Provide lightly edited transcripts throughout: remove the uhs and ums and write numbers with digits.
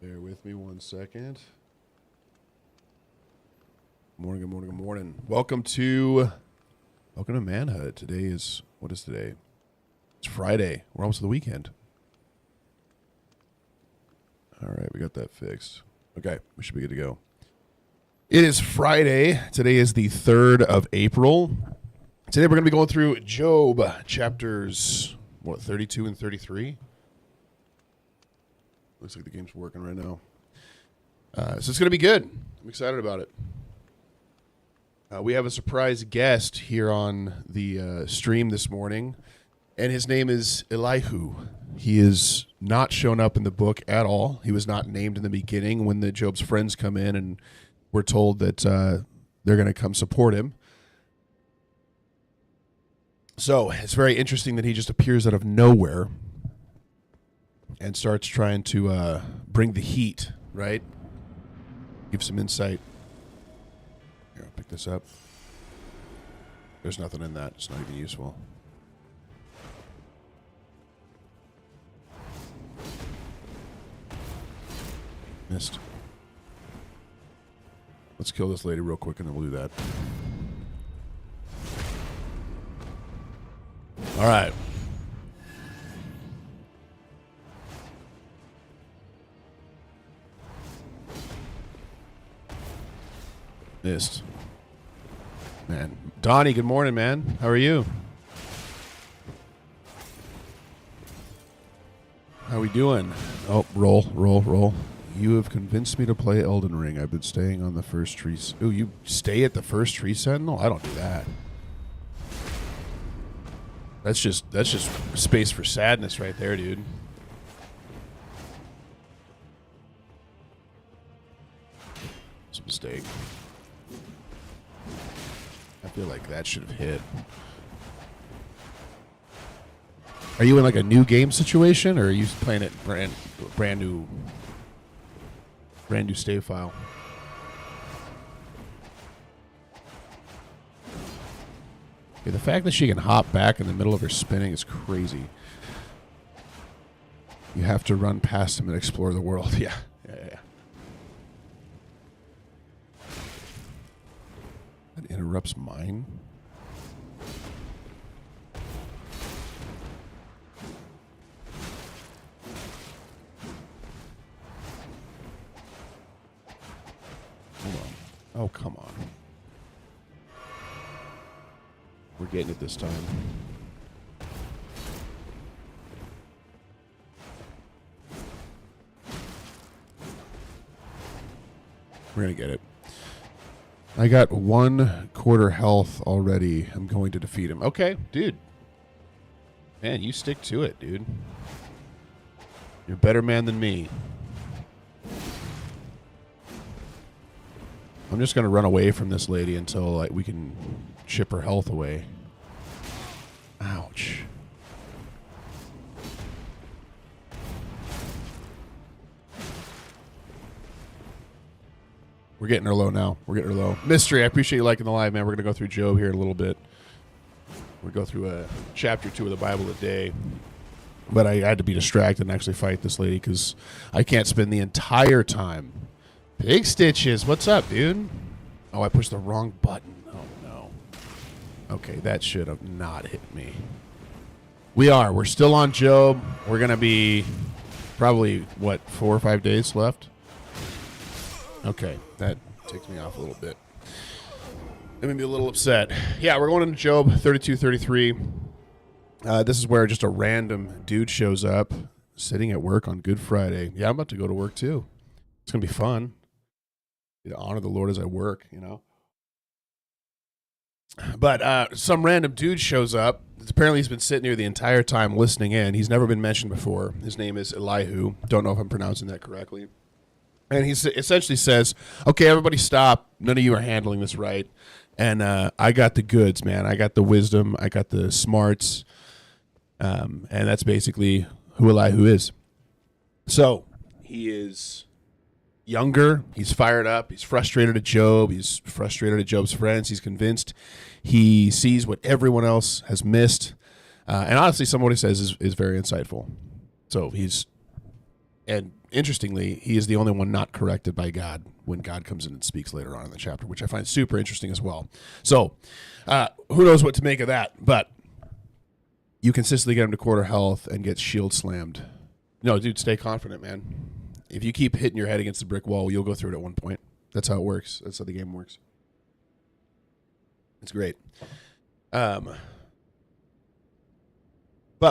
Bear with me one second. Morning, good morning, good morning. Welcome to Manhood. Today is, what is today? It's Friday. We're almost to the weekend. All right, we got that fixed. Okay, we should be good to go. It is Friday. Today is the 3rd of April. Today we're going to be going through Job chapters, 32 and 33? Looks like the game's working right now. So it's going to be good. I'm excited about it. We have a surprise guest here on the stream this morning, and his name is Elihu. He is not shown up in the book at all. He was not named in the beginning when the Job's friends come in and we're told that they're going to come support him. So it's very interesting that he just appears out of nowhere and starts trying to bring the heat, right? Give some insight. Here, I'll pick this up. There's nothing in that. It's not even useful. Missed. Let's kill this lady real quick and then we'll do that. All right. Missed. Man. Donnie, good morning, man. How are you? How we doing? Oh, roll. You have convinced me to play Elden Ring. I've been staying on the first tree. Ooh, you stay at the first tree sentinel? I don't do that. That's just space for sadness right there, dude. It's a mistake. I feel like that should have hit. Are you in like a new game situation, or are you playing it brand new save file? Okay, the fact that she can hop back in the middle of her spinning is crazy. You have to run past him and explore the world. Yeah. That interrupts mine. Hold on. Oh, come on. We're getting it this time. We're going to get it. I got 1/4 health already. I'm going to defeat him. Okay, dude. Man, you stick to it, dude. You're a better man than me. I'm just going to run away from this lady until we can chip her health away. Ouch. We're getting her low now. Mystery, I appreciate you liking the live, man. We're going to go through Job here in a little bit. We'll go through a chapter 2 of the Bible a day. But I had to be distracted and actually fight this lady because I can't spend the entire time. Big Stitches, what's up, dude? Oh, I pushed the wrong button. Oh, no. Okay, that should have not hit me. We're still on Job. We're going to be probably, 4 or 5 days left? Okay, that takes me off a little bit. That made me a little upset. Yeah, we're going into Job 32, 33. This is where just a random dude shows up sitting at work on Good Friday. Yeah, I'm about to go to work too. It's going to be fun. To honor the Lord as I work, you know. But some random dude shows up. Apparently he's been sitting here the entire time listening in. He's never been mentioned before. His name is Elihu. Don't know if I'm pronouncing that correctly. And he essentially says, okay, everybody stop. None of you are handling this right. And I got the goods, man. I got the wisdom. I got the smarts. And that's basically who Elihu is. So he is younger. He's fired up. He's frustrated at Job. He's frustrated at Job's friends. He's convinced he sees what everyone else has missed. And honestly, some of what he says is very insightful. So he's And interestingly, he is the only one not corrected by God when God comes in and speaks later on in the chapter, which I find super interesting as well. So, who knows what to make of that? But you consistently get him to quarter health and get shield slammed. No, dude, stay confident, man. If you keep hitting your head against the brick wall, you'll go through it at one point. That's how it works. That's how the game works. It's great. But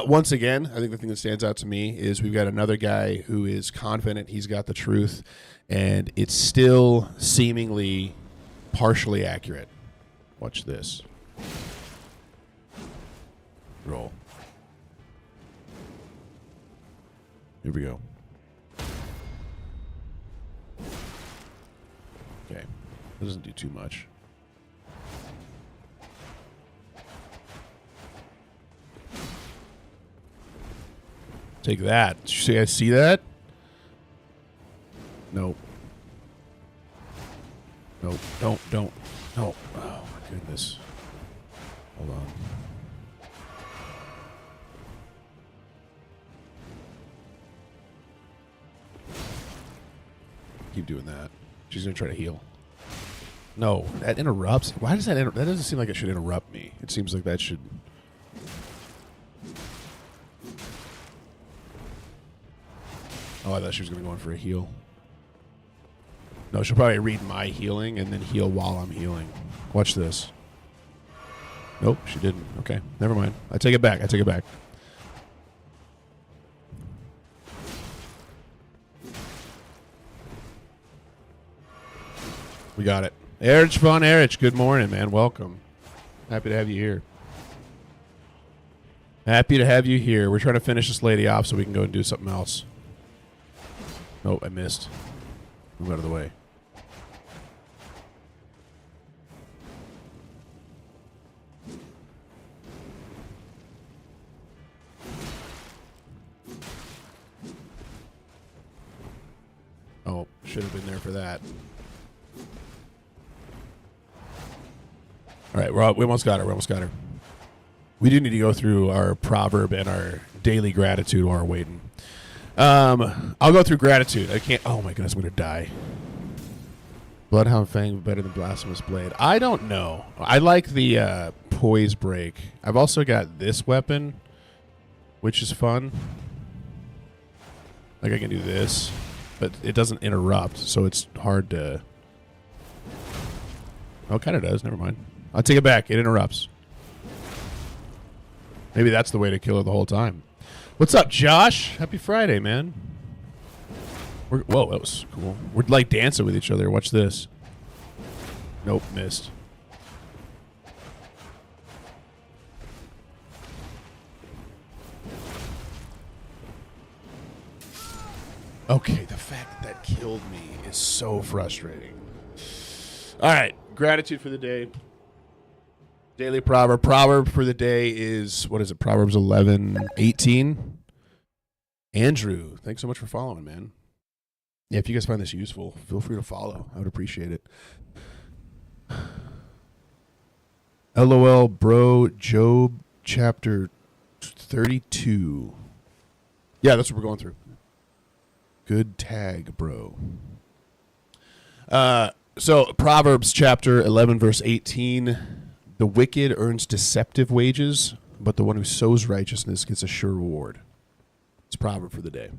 once again, I think the thing that stands out to me is we've got another guy who is confident he's got the truth, and it's still seemingly partially accurate. Watch this. Roll. Here we go. Okay. That doesn't do too much. Take that. Did you guys see that? Nope. Nope. Don't. No. Oh, my goodness. Hold on. Keep doing that. She's going to try to heal. No, that interrupts. Why does that that doesn't seem like it should interrupt me. It seems like that should... Oh, I thought she was going to go in for a heal. No, she'll probably read my healing and then heal while I'm healing. Watch this. Nope, she didn't. Okay, never mind. I take it back. We got it. Erich von Erich, good morning, man. Welcome. Happy to have you here. We're trying to finish this lady off so we can go and do something else. Nope, I missed. Move out of the way. Oh, should have been there for that. All right, we almost got her. We do need to go through our proverb and our daily gratitude while we're waiting. I'll go through gratitude. I can't. Oh my goodness, I'm gonna die. Bloodhound Fang better than Blasphemous Blade. I don't know. I like the poise break. I've also got this weapon, which is fun. Like I can do this, but it doesn't interrupt, so it's hard to. Oh, it kind of does. Never mind. I'll take it back. It interrupts. Maybe that's the way to kill her the whole time. What's up, Josh? Happy Friday, man. Whoa, that was cool. We're like dancing with each other. Watch this. Nope, missed. Okay, the fact that killed me is so frustrating. All right, gratitude for the day. Daily proverb. Proverb for the day is, what is it? Proverbs 11:18. Andrew, thanks so much for following, man. Yeah, if you guys find this useful, feel free to follow. I would appreciate it. LOL, bro, Job chapter 32. Yeah, that's what we're going through. Good tag, bro. So Proverbs chapter 11, verse 18. The wicked earns deceptive wages, but the one who sows righteousness gets a sure reward. It's a proverb for the day,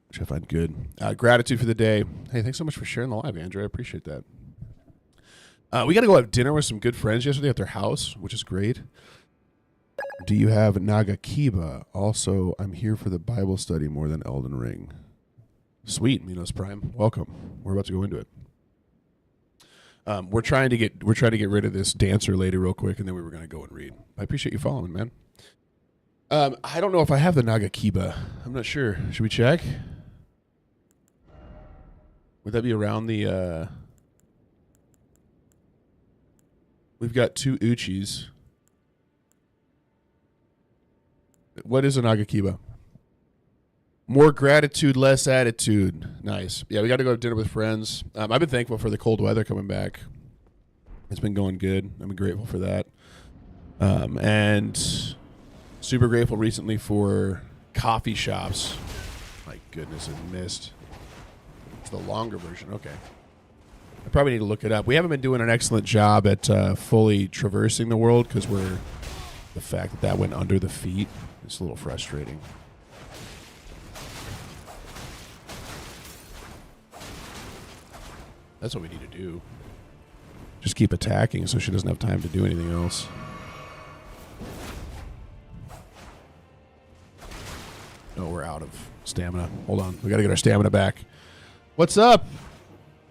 which I find good. Gratitude for the day. Hey, thanks so much for sharing the live, Andrew. I appreciate that. We got to go have dinner with some good friends yesterday at their house, which is great. Do you have Nagakiba? Also, I'm here for the Bible study more than Elden Ring. Sweet, Minos Prime. Welcome. We're about to go into it. We're trying to get rid of this dancer lady real quick, and then we were going to go and read. I appreciate you following, man. I don't know if I have the Nagakiba. I'm not sure. Should we check? Would that be around the? We've got 2 Uchis. What is a Nagakiba? More gratitude, less attitude. Nice. Yeah, we got to go to dinner with friends. I've been thankful for the cold weather coming back. It's been going good. I'm grateful for that. And Super grateful recently for coffee shops. My goodness, it missed. It's the longer version. Okay. I probably need to look it up. We haven't been doing an excellent job at fully traversing the world because the fact that went under the feet is a little frustrating. That's what we need to do. Just keep attacking so she doesn't have time to do anything else. Oh, we're out of stamina. Hold on. We got to get our stamina back. What's up?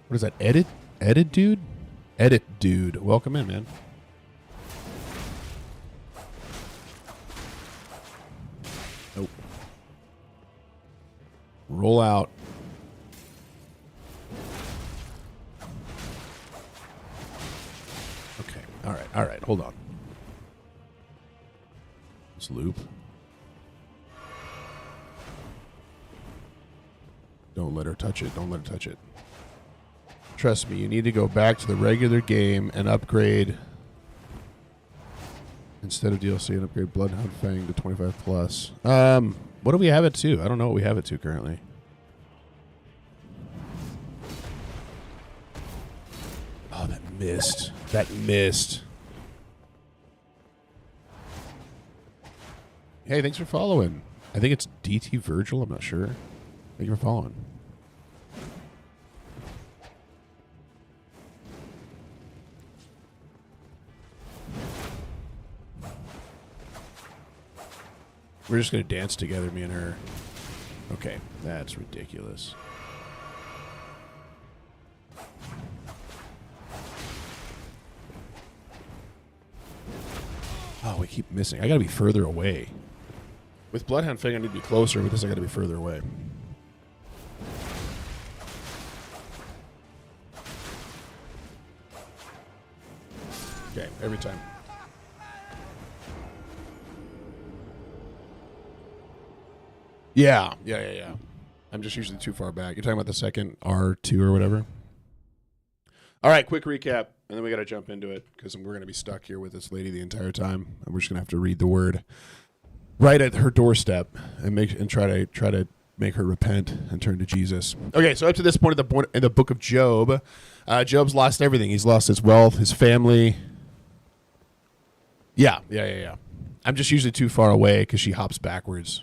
What is that? Edit dude? Edit dude. Welcome in, man. Nope. Roll out. Okay. All right. All right. Hold on. Let's loop. Don't let her touch it. Don't let her touch it. Trust me, you need to go back to the regular game and upgrade, instead of DLC, and upgrade Bloodhound Fang to 25 plus. What do we have it to? I don't know what we have it to currently. Oh, that missed. That missed. Hey, thanks for following. I think it's DT Virgil. I'm not sure. Thank you for following. We're just going to dance together, me and her. Okay, that's ridiculous. Oh, we keep missing. I got to be further away. With Bloodhound Fang, I need to be closer. With this, I got to be further away. Okay, every time. Yeah. I'm just usually too far back. You're talking about the second R2 or whatever? All right, quick recap, and then we got to jump into it because we're going to be stuck here with this lady the entire time, and we're just going to have to read the word right at her doorstep and try to make her repent and turn to Jesus. Okay, so up to this point in the book of Job, Job's lost everything. He's lost his wealth, his family. Yeah. I'm just usually too far away because she hops backwards.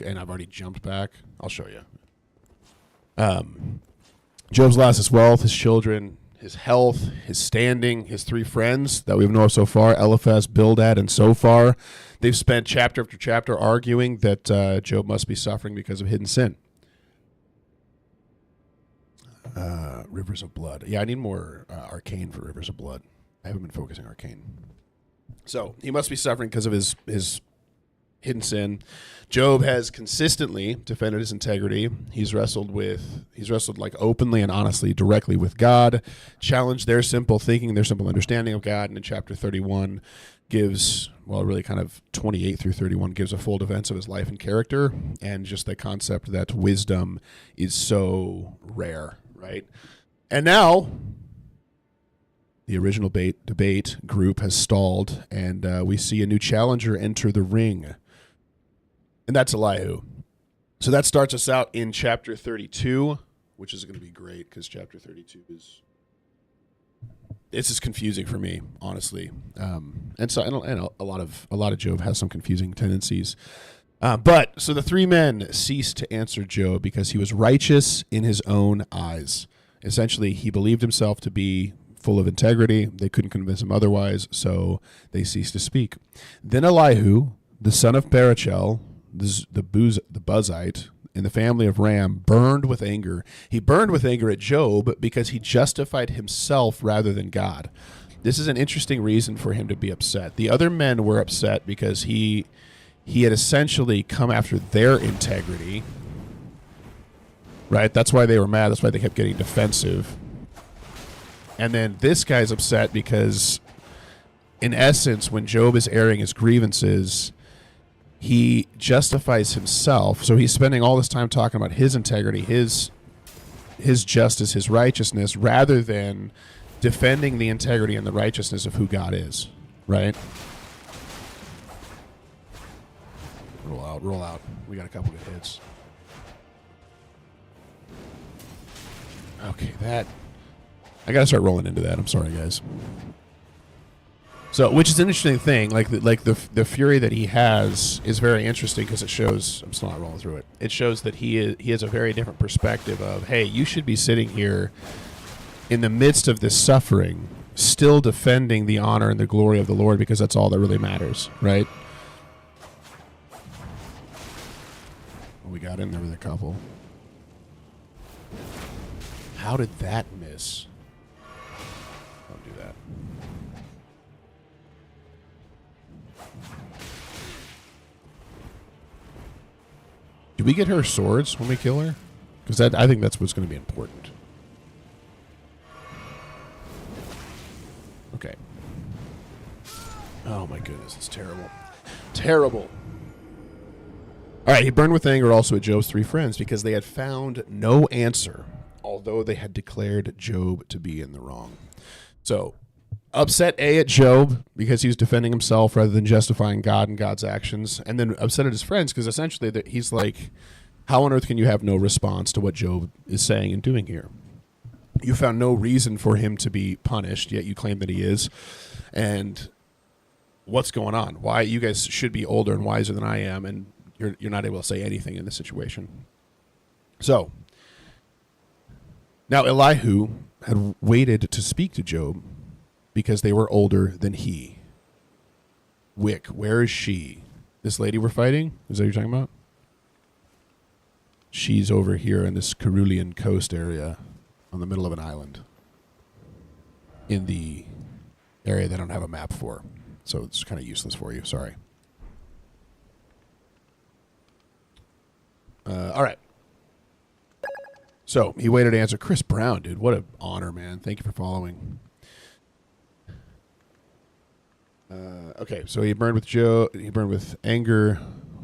And I've already jumped back. I'll show you. Job's lost his wealth, his children, his health, his standing, his three friends that we've known so far, Eliphaz, Bildad, and Zophar. They've spent chapter after chapter arguing that Job must be suffering because of hidden sin. Rivers of blood. Yeah, I need more arcane for rivers of blood. I haven't been focusing arcane. So he must be suffering because of his hidden sin. Job has consistently defended his integrity. He's wrestled like openly and honestly directly with God, challenged their simple thinking, their simple understanding of God, and in chapter 31 gives, well, really kind of 28 through 31 gives a full defense of his life and character, and just the concept that wisdom is so rare, right? And now the original debate group has stalled, and we see a new challenger enter the ring. And that's Elihu. So that starts us out in chapter 32, which is going to be great because chapter 32 this is confusing for me, honestly. And so a lot of Job has some confusing tendencies. But so the three men ceased to answer Job because he was righteous in his own eyes. Essentially, he believed himself to be full of integrity. They couldn't convince him otherwise, so they ceased to speak. Then Elihu, the son of Barachel, the Buzite, in the family of Ram, burned with anger. He burned with anger at Job because he justified himself rather than God. This is an interesting reason for him to be upset. The other men were upset because he had essentially come after their integrity, right? That's why they were mad. That's why they kept getting defensive. And then this guy's upset because, in essence, when Job is airing his grievances, he justifies himself. So he's spending all this time talking about his integrity, his justice, his righteousness, rather than defending the integrity and the righteousness of who God is, right? Roll out, roll out. We got a couple good hits. Okay, that... I gotta start rolling into that. I'm sorry, guys. So, which is an interesting thing. Like the fury that he has is very interesting because it shows... I'm still not rolling through it. It shows that he has a very different perspective of, hey, you should be sitting here in the midst of this suffering, still defending the honor and the glory of the Lord because that's all that really matters, right? We got in there with a couple. How did that miss? Don't do that. Do we get her swords when we kill her? Because I think that's what's going to be important. Okay. Oh my goodness, it's terrible. Terrible. All right, he burned with anger also at Job's 3 friends because they had found no answer, although they had declared Job to be in the wrong. So, upset at Job because he was defending himself rather than justifying God and God's actions, and then upset at his friends because essentially he's like, how on earth can you have no response to what Job is saying and doing here? You found no reason for him to be punished, yet you claim that he is, and what's going on? Why you guys should be older and wiser than I am, and you're not able to say anything in this situation. So, now Elihu had waited to speak to Job because they were older than he. Wick, where is she? This lady we're fighting? Is that what you're talking about? She's over here in this Carulian coast area on the middle of an island in the area they don't have a map for. So it's kind of useless for you. Sorry. All right. So he waited to answer. Chris Brown, dude. What an honor, man. Thank you for following. Okay, so he burned with He burned with anger.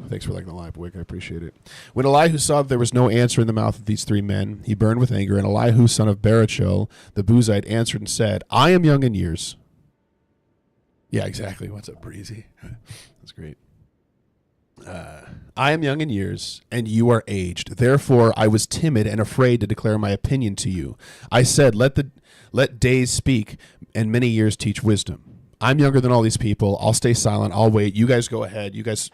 Thanks for liking the live, Wick. I appreciate it. When Elihu saw that there was no answer in the mouth of these 3 men, he burned with anger. And Elihu, son of Barachel, the Buzite, answered and said, I am young in years. Yeah, exactly. What's up, Breezy? That's great. I am young in years, and you are aged. Therefore, I was timid and afraid to declare my opinion to you. I said, let days speak, and many years teach wisdom. I'm younger than all these people. I'll stay silent. I'll wait. You guys go ahead. You guys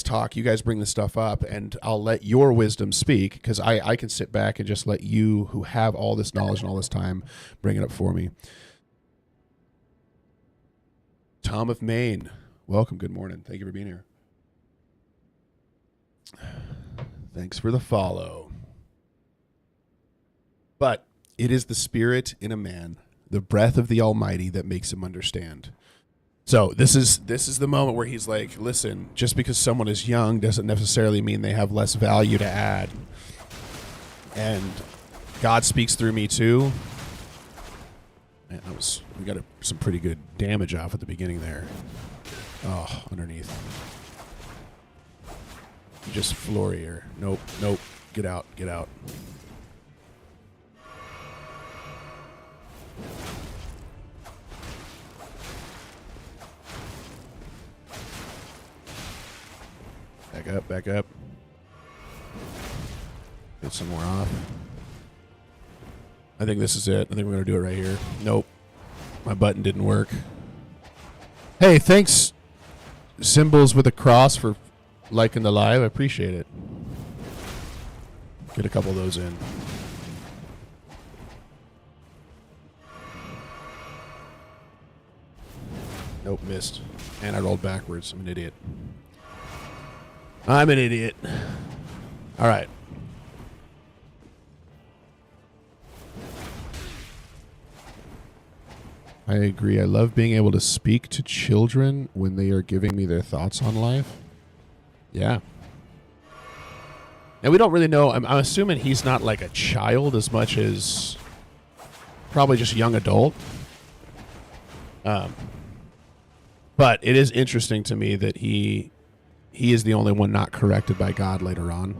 talk. You guys bring this stuff up, and I'll let your wisdom speak because I can sit back and just let you, who have all this knowledge and all this time, bring it up for me. Tom of Maine, welcome. Good morning. Thank you for being here. Thanks for the follow. But it is the spirit in a man, the breath of the Almighty, that makes him understand. So this is the moment where he's like, listen, just because someone is young doesn't necessarily mean they have less value to add. And God speaks through me too. Man, we got some pretty good damage off at the beginning there. Oh, underneath. Just floor here. Nope. Get out. Back up. Get some more off. I think this is it. I think we're going to do it right here. Nope. My button didn't work. Hey, thanks, Symbols with a Cross, for liking the live. I appreciate it. Get a couple of those in. Nope, missed. And I rolled backwards. I'm an idiot. All right. I agree. I love being able to speak to children when they are giving me their thoughts on life. Yeah. And we don't really know. I'm assuming he's not like a child as much as probably just a young adult. But it is interesting to me that he is the only one not corrected by God later on.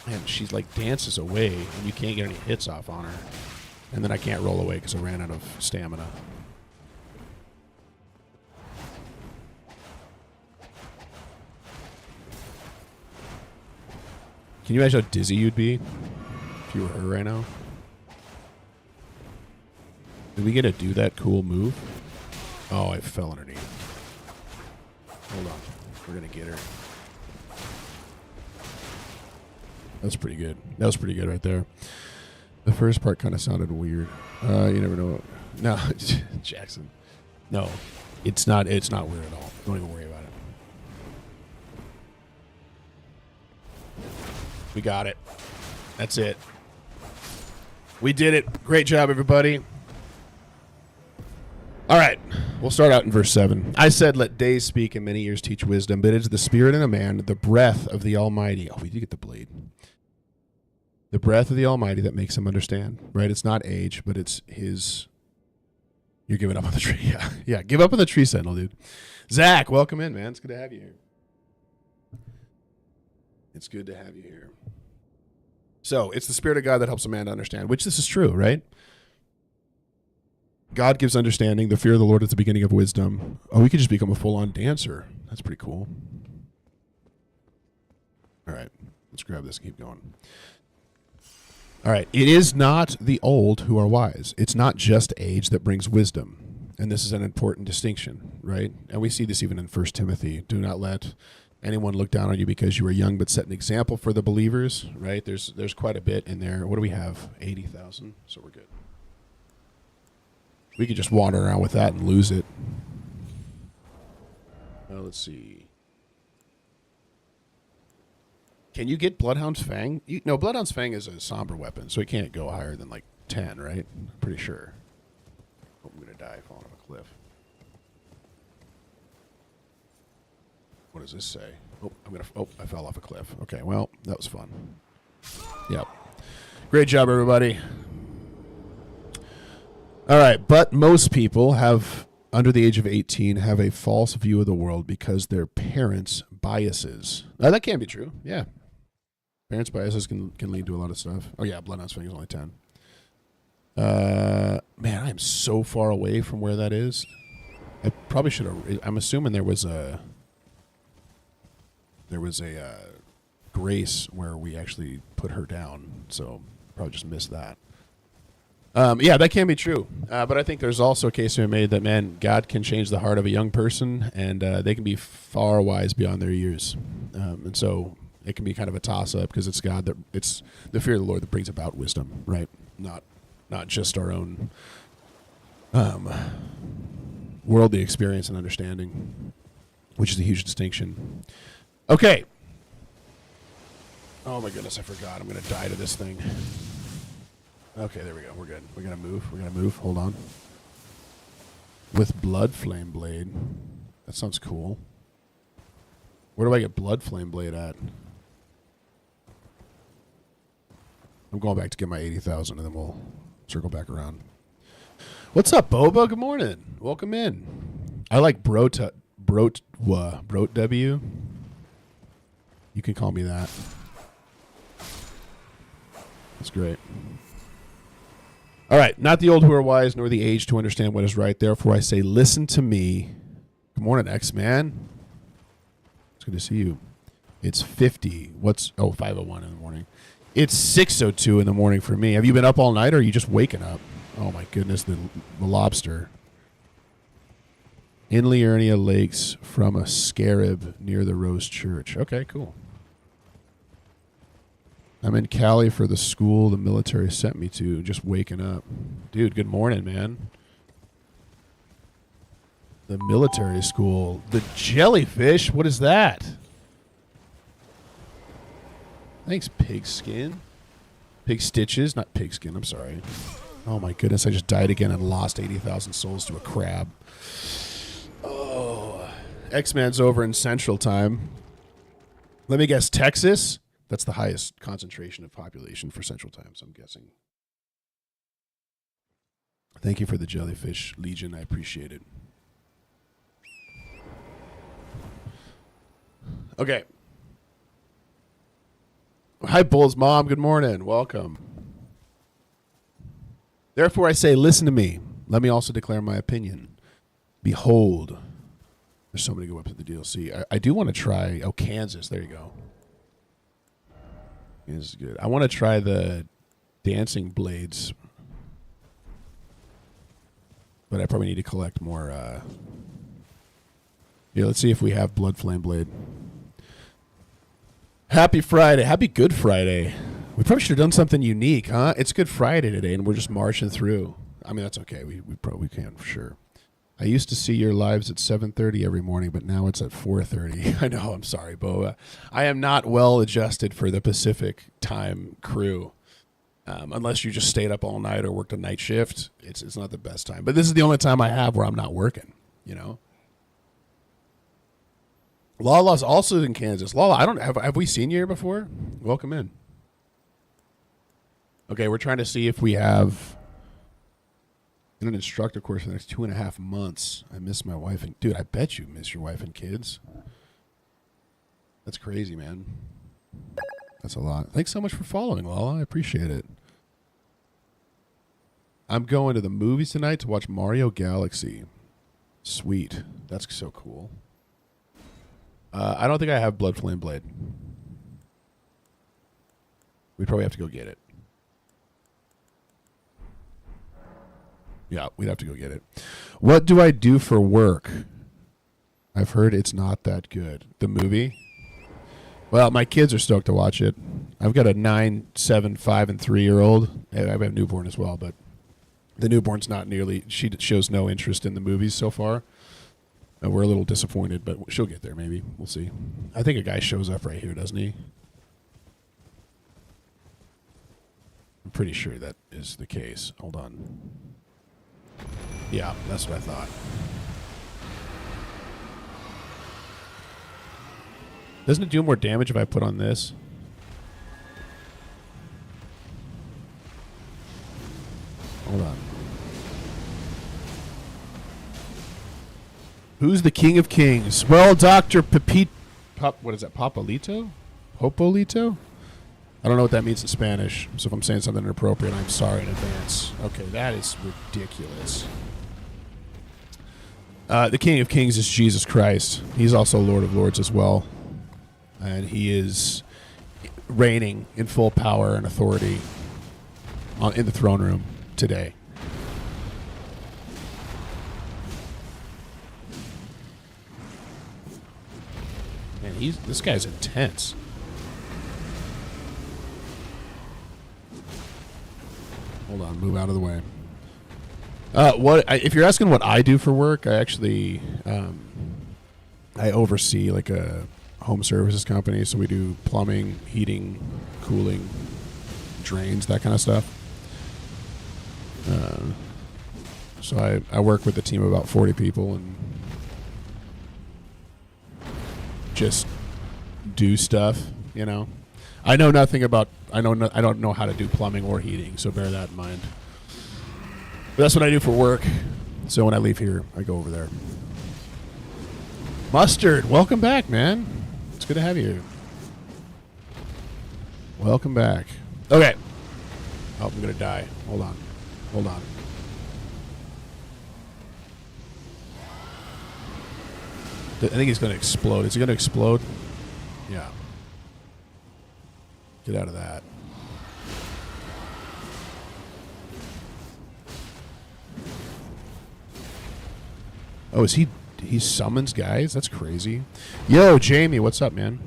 And she's like dances away, and you can't get any hits off on her. And then I can't roll away because I ran out of stamina. Can you imagine how dizzy you'd be if you were her right now? Did we get to do that cool move? Oh, I fell underneath. Hold on. We're going to get her. That's pretty good. That was pretty good right there. The first part kind of sounded weird. You never know. No, Jackson. No, it's not weird at all. Don't even worry about it. We got it. That's it. We did it. Great job, everybody. All right, we'll start out in verse 7. I said, let days speak and many years teach wisdom, but it is the spirit in a man, the breath of the Almighty. Oh, we did get the blade. The breath of the Almighty that makes him understand, right? It's not age, but it's his. You're giving up on the tree. Yeah, yeah. Give up on the tree sentinel, dude. Zach, welcome in, man. It's good to have you here. It's good to have you here. So it's the Spirit of God that helps a man to understand, which this is true, right? God gives understanding. The fear of the Lord is the beginning of wisdom. Oh, we could just become a full-on dancer. That's pretty cool. All right, let's grab this and keep going. All right, it is not the old who are wise. It's not just age that brings wisdom. And this is an important distinction, right? And we see this even in 1 Timothy. Do not let anyone look down on you because you are young, but set an example for the believers, right? There's quite a bit in there. What do we have? 80,000, so we're good. We could just wander around with that and lose it. Let's see. Can you get Bloodhound's Fang? No, Bloodhound's Fang is a somber weapon, so it can't go higher than like 10, right? I'm pretty sure. Oh, I'm going to die falling off a cliff. What does this say? Oh, I fell off a cliff. Okay, well, that was fun. Yep. Great job, everybody. All right, but most people under the age of 18, have a false view of the world because their parents' biases. That can be true, yeah. Parents' biases can lead to a lot of stuff. Oh, yeah, Bloodhound's Fang is only 10. Man, I am so far away from where that is. I probably should have. I'm assuming there was a grace where we actually put her down, so probably just missed that. Yeah, that can be true. But I think there's also a case to be made that, man, God can change the heart of a young person, and they can be far wise beyond their years. And so it can be kind of a toss-up because it's God it's the fear of the Lord that brings about wisdom, right? Not just our own worldly experience and understanding, which is a huge distinction. Okay. Oh, my goodness, I forgot. I'm going to die to this thing. Okay, there we go. We're good. We're going to move. Hold on. With Blood Flame Blade. That sounds cool. Where do I get Blood Flame Blade at? I'm going back to get my 80,000 and then we'll circle back around. What's up, Boba? Good morning. Welcome in. I like Brot W. You can call me that. That's great. All right, not the old who are wise, nor the aged to understand what is right. Therefore I say, listen to me. Good morning, X-Man. It's good to see you. It's 50. 5:01 in the morning. It's 6:02 in the morning for me. Have you been up all night, or are you just waking up? Oh, my goodness, the lobster. In Liurnia Lakes from a scarab near the Rose Church. Okay, cool. I'm in Cali for the school the military sent me to, just waking up. Dude, good morning, man. The military school. The jellyfish? What is that? Thanks, Pigskin. Pig Stitches, not Pigskin, I'm sorry. Oh my goodness, I just died again and lost 80,000 souls to a crab. Oh. X-Man's over in Central Time. Let me guess, Texas? That's the highest concentration of population for Central Time, so I'm guessing. Thank you for the jellyfish, Legion. I appreciate it. Okay. Hi, Bull's mom. Good morning. Welcome. Therefore I say, listen to me. Let me also declare my opinion. Behold. There's so many good weapons in the DLC. I do want to try... Oh, Kansas. There you go. Is good. I want to try the dancing blades, but I probably need to collect more. Yeah, let's see if we have Blood Flame Blade. Happy Friday. Happy Good Friday. We probably should have done something unique, huh? It's Good Friday today, and we're just marching through. I mean, that's okay. We probably can for sure. I used to see your lives at 7:30 every morning, but now it's at 4:30. I know. I'm sorry, Bo. I am not well adjusted for the Pacific time crew. Unless you just stayed up all night or worked a night shift, it's not the best time. But this is the only time I have where I'm not working, you know? Lala's also in Kansas. Lala, I don't have we seen you here before? Welcome in. Okay, we're trying to see if we have an instructor course for the next 2.5 months. I miss my wife and dude, I bet you miss your wife and kids. That's crazy, man. That's a lot. Thanks so much for following, Lala. I appreciate it. I'm going to the movies tonight to watch Mario Galaxy. Sweet. That's so cool. I don't think I have Blood Flame Blade. We'd probably have to go get it. Yeah, we'd have to go get it. What do I do for work? I've heard it's not that good. The movie? Well, my kids are stoked to watch it. I've got a 9, 7, 5, and 3-year-old. I have a newborn as well, but the newborn's not nearly... She shows no interest in the movies so far. We're a little disappointed, but she'll get there maybe. We'll see. I think a guy shows up right here, doesn't he? I'm pretty sure that is the case. Hold on. Yeah, that's what I thought. Doesn't it do more damage if I put on this? Hold on. Who's the King of Kings? Well, Dr. What is that? Popolito? Popolito? I don't know what that means in Spanish, so if I'm saying something inappropriate, I'm sorry in advance. Okay, that is ridiculous. The King of Kings is Jesus Christ. He's also Lord of Lords as well. And he is reigning in full power and authority in the throne room today. Man, this guy's intense. Hold on, move out of the way. If you're asking what I do for work, I actually I oversee like a home services company, so we do plumbing, heating, cooling, drains, that kind of stuff. So I work with a team of about 40 people and just do stuff, you know. I know nothing about. I don't know how to do plumbing or heating, so bear that in mind. But that's what I do for work. So when I leave here, I go over there. Mustard, welcome back, man. It's good to have you here. Welcome back. Okay. Oh, I'm gonna die. Hold on. I think he's gonna explode. Is he gonna explode? Yeah. Get out of that. Oh, is he summons guys? That's crazy. Yo, Jamie, what's up, man?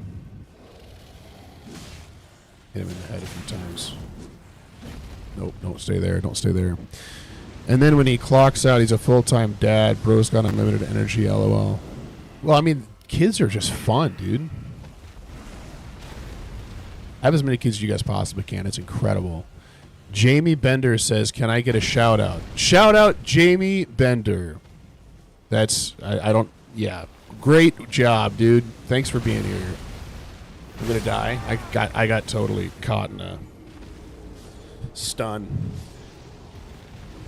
Hit him in the head a few times. Nope, don't stay there. Don't stay there. And then when he clocks out, he's a full-time dad. Bro's got unlimited energy, LOL. Well, I mean, kids are just fun, dude. Have as many kids as you guys possibly can. It's incredible. Jamie Bender says, can I get a shout out? Shout out Jamie Bender. That's, I don't, yeah. Great job, dude. Thanks for being here. I'm going to die. I got totally caught in a stun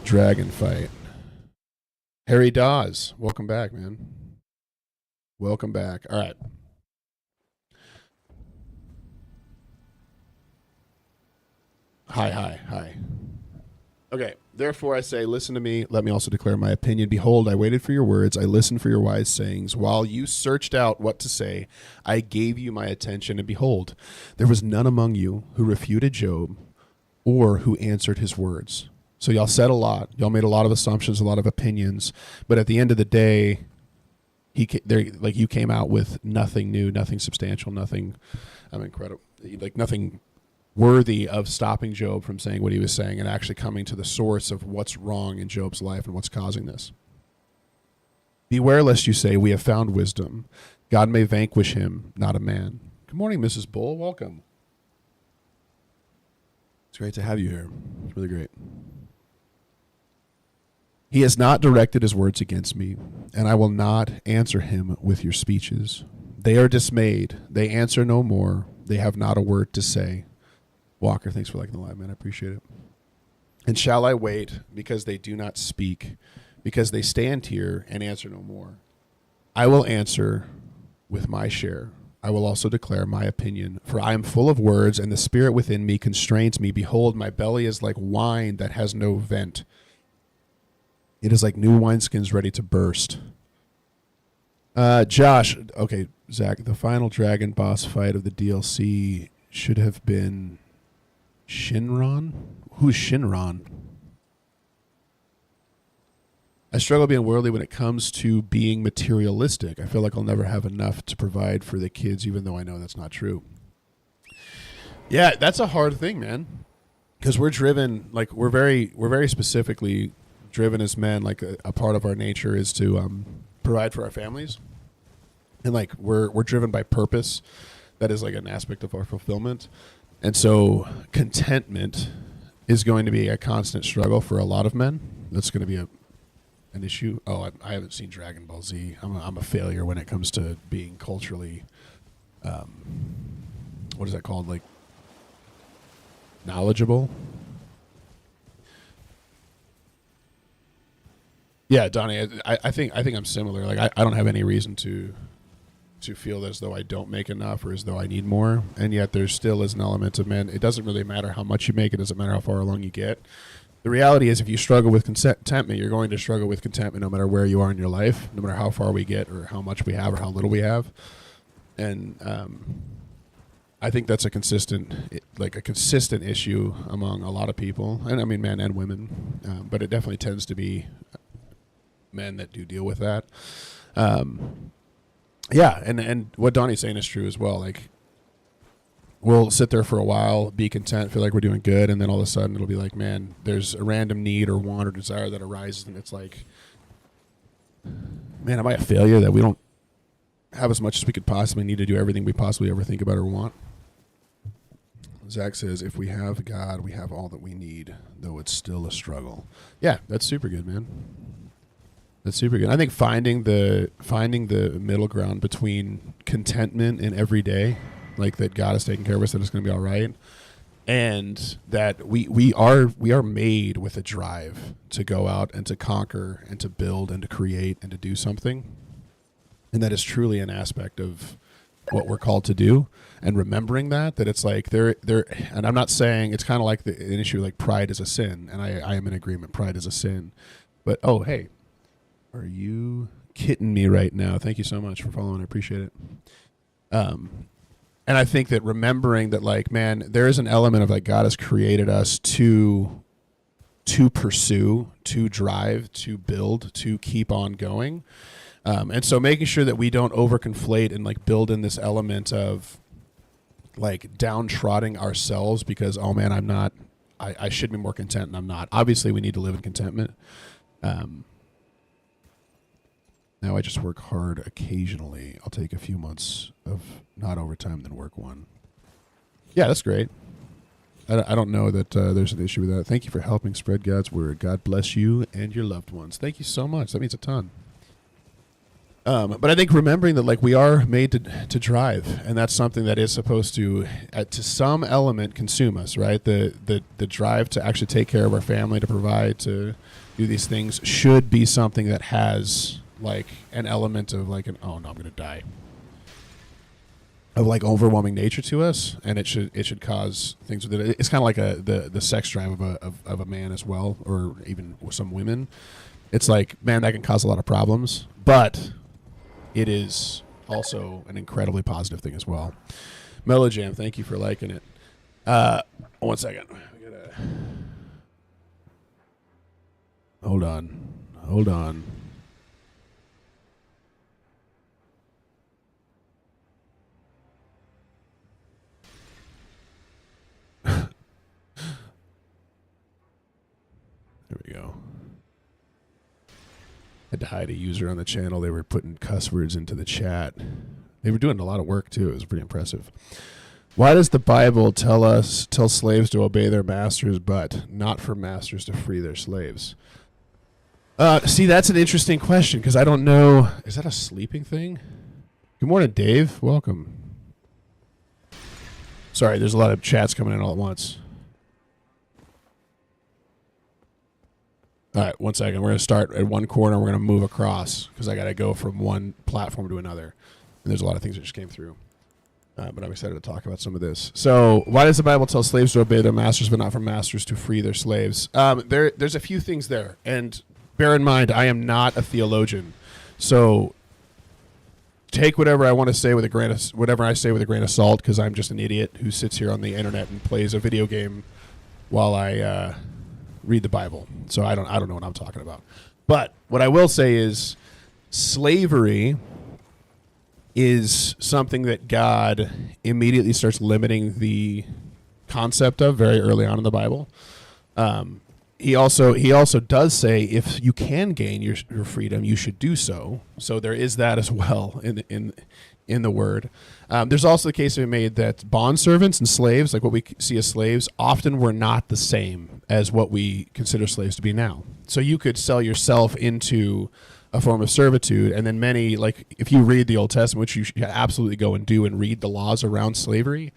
dragon fight. Harry Dawes, welcome back, man. Welcome back. All right. Hi. Okay. Therefore I say, listen to me. Let me also declare my opinion. Behold, I waited for your words. I listened for your wise sayings. While you searched out what to say, I gave you my attention. And behold, there was none among you who refuted Job or who answered his words. So y'all said a lot. Y'all made a lot of assumptions, a lot of opinions. But at the end of the day, you came out with nothing new, nothing substantial, nothing incredible, like nothing worthy of stopping Job from saying what he was saying and actually coming to the source of what's wrong in Job's life and what's causing this. Beware lest you say, we have found wisdom. God may vanquish him, not a man. Good morning, Mrs. Bull. Welcome. It's great to have you here. It's really great. He has not directed his words against me, and I will not answer him with your speeches. They are dismayed. They answer no more. They have not a word to say. Walker, thanks for liking the live, man. I appreciate it. And shall I wait because they do not speak, because they stand here and answer no more? I will answer with my share. I will also declare my opinion, for I am full of words, and the spirit within me constrains me. Behold, my belly is like wine that has no vent. It is like new wineskins ready to burst. Josh, okay, Zach, the final dragon boss fight of the DLC should have been Shinron? Who's Shinron? I struggle being worldly when it comes to being materialistic. I feel like I'll never have enough to provide for the kids, even though I know that's not true. Yeah, that's a hard thing, man. Because we're driven, like we're very specifically driven as men. Like a part of our nature is to provide for our families, and like we're driven by purpose. That is like an aspect of our fulfillment. And so contentment is going to be a constant struggle for a lot of men. That's going to be an issue. Oh, I haven't seen Dragon Ball Z. I'm a failure when it comes to being culturally, what is that called? Like knowledgeable. Yeah, Donnie, I think I'm similar. Like I don't have any reason to feel as though I don't make enough or as though I need more. And yet there still is an element of, man, it doesn't really matter how much you make. It doesn't matter how far along you get. The reality is if you struggle with contentment, you're going to struggle with contentment no matter where you are in your life, no matter how far we get or how much we have or how little we have. And I think that's a consistent issue among a lot of people. And I mean, men and women. But it definitely tends to be men that do deal with that. Yeah, and what Donnie's saying is true as well. Like, we'll sit there for a while, be content, feel like we're doing good, and then all of a sudden it'll be like, man, there's a random need or want or desire that arises, and it's like, man, am I a failure that we don't have as much as we could possibly need to do everything we possibly ever think about or want? Zach says, if we have God, we have all that we need, though it's still a struggle. Yeah, that's super good, man. That's super good. I think finding the middle ground between contentment in every day, like that God is taking care of us, that it's going to be all right, and that we are made with a drive to go out and to conquer and to build and to create and to do something, and that is truly an aspect of what we're called to do. And remembering that it's like there, and I'm not saying it's kind of like an issue like pride is a sin, and I am in agreement, pride is a sin, but oh hey. Are you kidding me right now? Thank you so much for following. I appreciate it. And I think that remembering that, like, man, there is an element of like God has created us to pursue, to drive, to build, to keep on going. And so making sure that we don't overconflate and like build in this element of like downtrodden ourselves because, oh man, I should be more content and I'm not. Obviously we need to live in contentment. Now I just work hard occasionally. I'll take a few months of not overtime, then work one. Yeah, that's great. I don't know that there's an issue with that. Thank you for helping spread God's word. God bless you and your loved ones. Thank you so much. That means a ton. But I think remembering that like we are made to drive, and that's something that is supposed to some element consume us, right? The drive to actually take care of our family, to provide, to do these things should be something that has like an element of like oh no, I'm gonna die. of like overwhelming nature to us, and it should cause things with it. It's kind of like the sex drive of a man as well, or even some women. It's like, man, that can cause a lot of problems, but it is also an incredibly positive thing as well. Mellow Jam, thank you for liking it. 1 second. We gotta... Hold on. There we go. Had to hide a user on the channel. They were putting cuss words into the chat. They were doing a lot of work too. It was pretty impressive. Why does the Bible tell slaves to obey their masters, but not for masters to free their slaves? See, that's an interesting question because I don't know. Is that a sleeping thing? Good morning, Dave. Welcome. Sorry, there's a lot of chats coming in all at once. All right, 1 second. We're going to start at one corner. We're going to move across because I got to go from one platform to another. And there's a lot of things that just came through. But I'm excited to talk about some of this. So why does the Bible tell slaves to obey their masters but not for masters to free their slaves? There's a few things there. And bear in mind, I am not a theologian. So take whatever I want to say with a grain of whatever I say with a grain of salt because I'm just an idiot who sits here on the internet and plays a video game while I read the Bible. So I don't know what I'm talking about. But what I will say is slavery is something that God immediately starts limiting the concept of very early on in the Bible. He also does say if you can gain your freedom, you should do so. So there is that as well in the word. There's also the case to be made that bondservants and slaves, like what we see as slaves, often were not the same as what we consider slaves to be now. So you could sell yourself into a form of servitude, and then many, like if you read the Old Testament, which you should absolutely go and do and read the laws around slavery,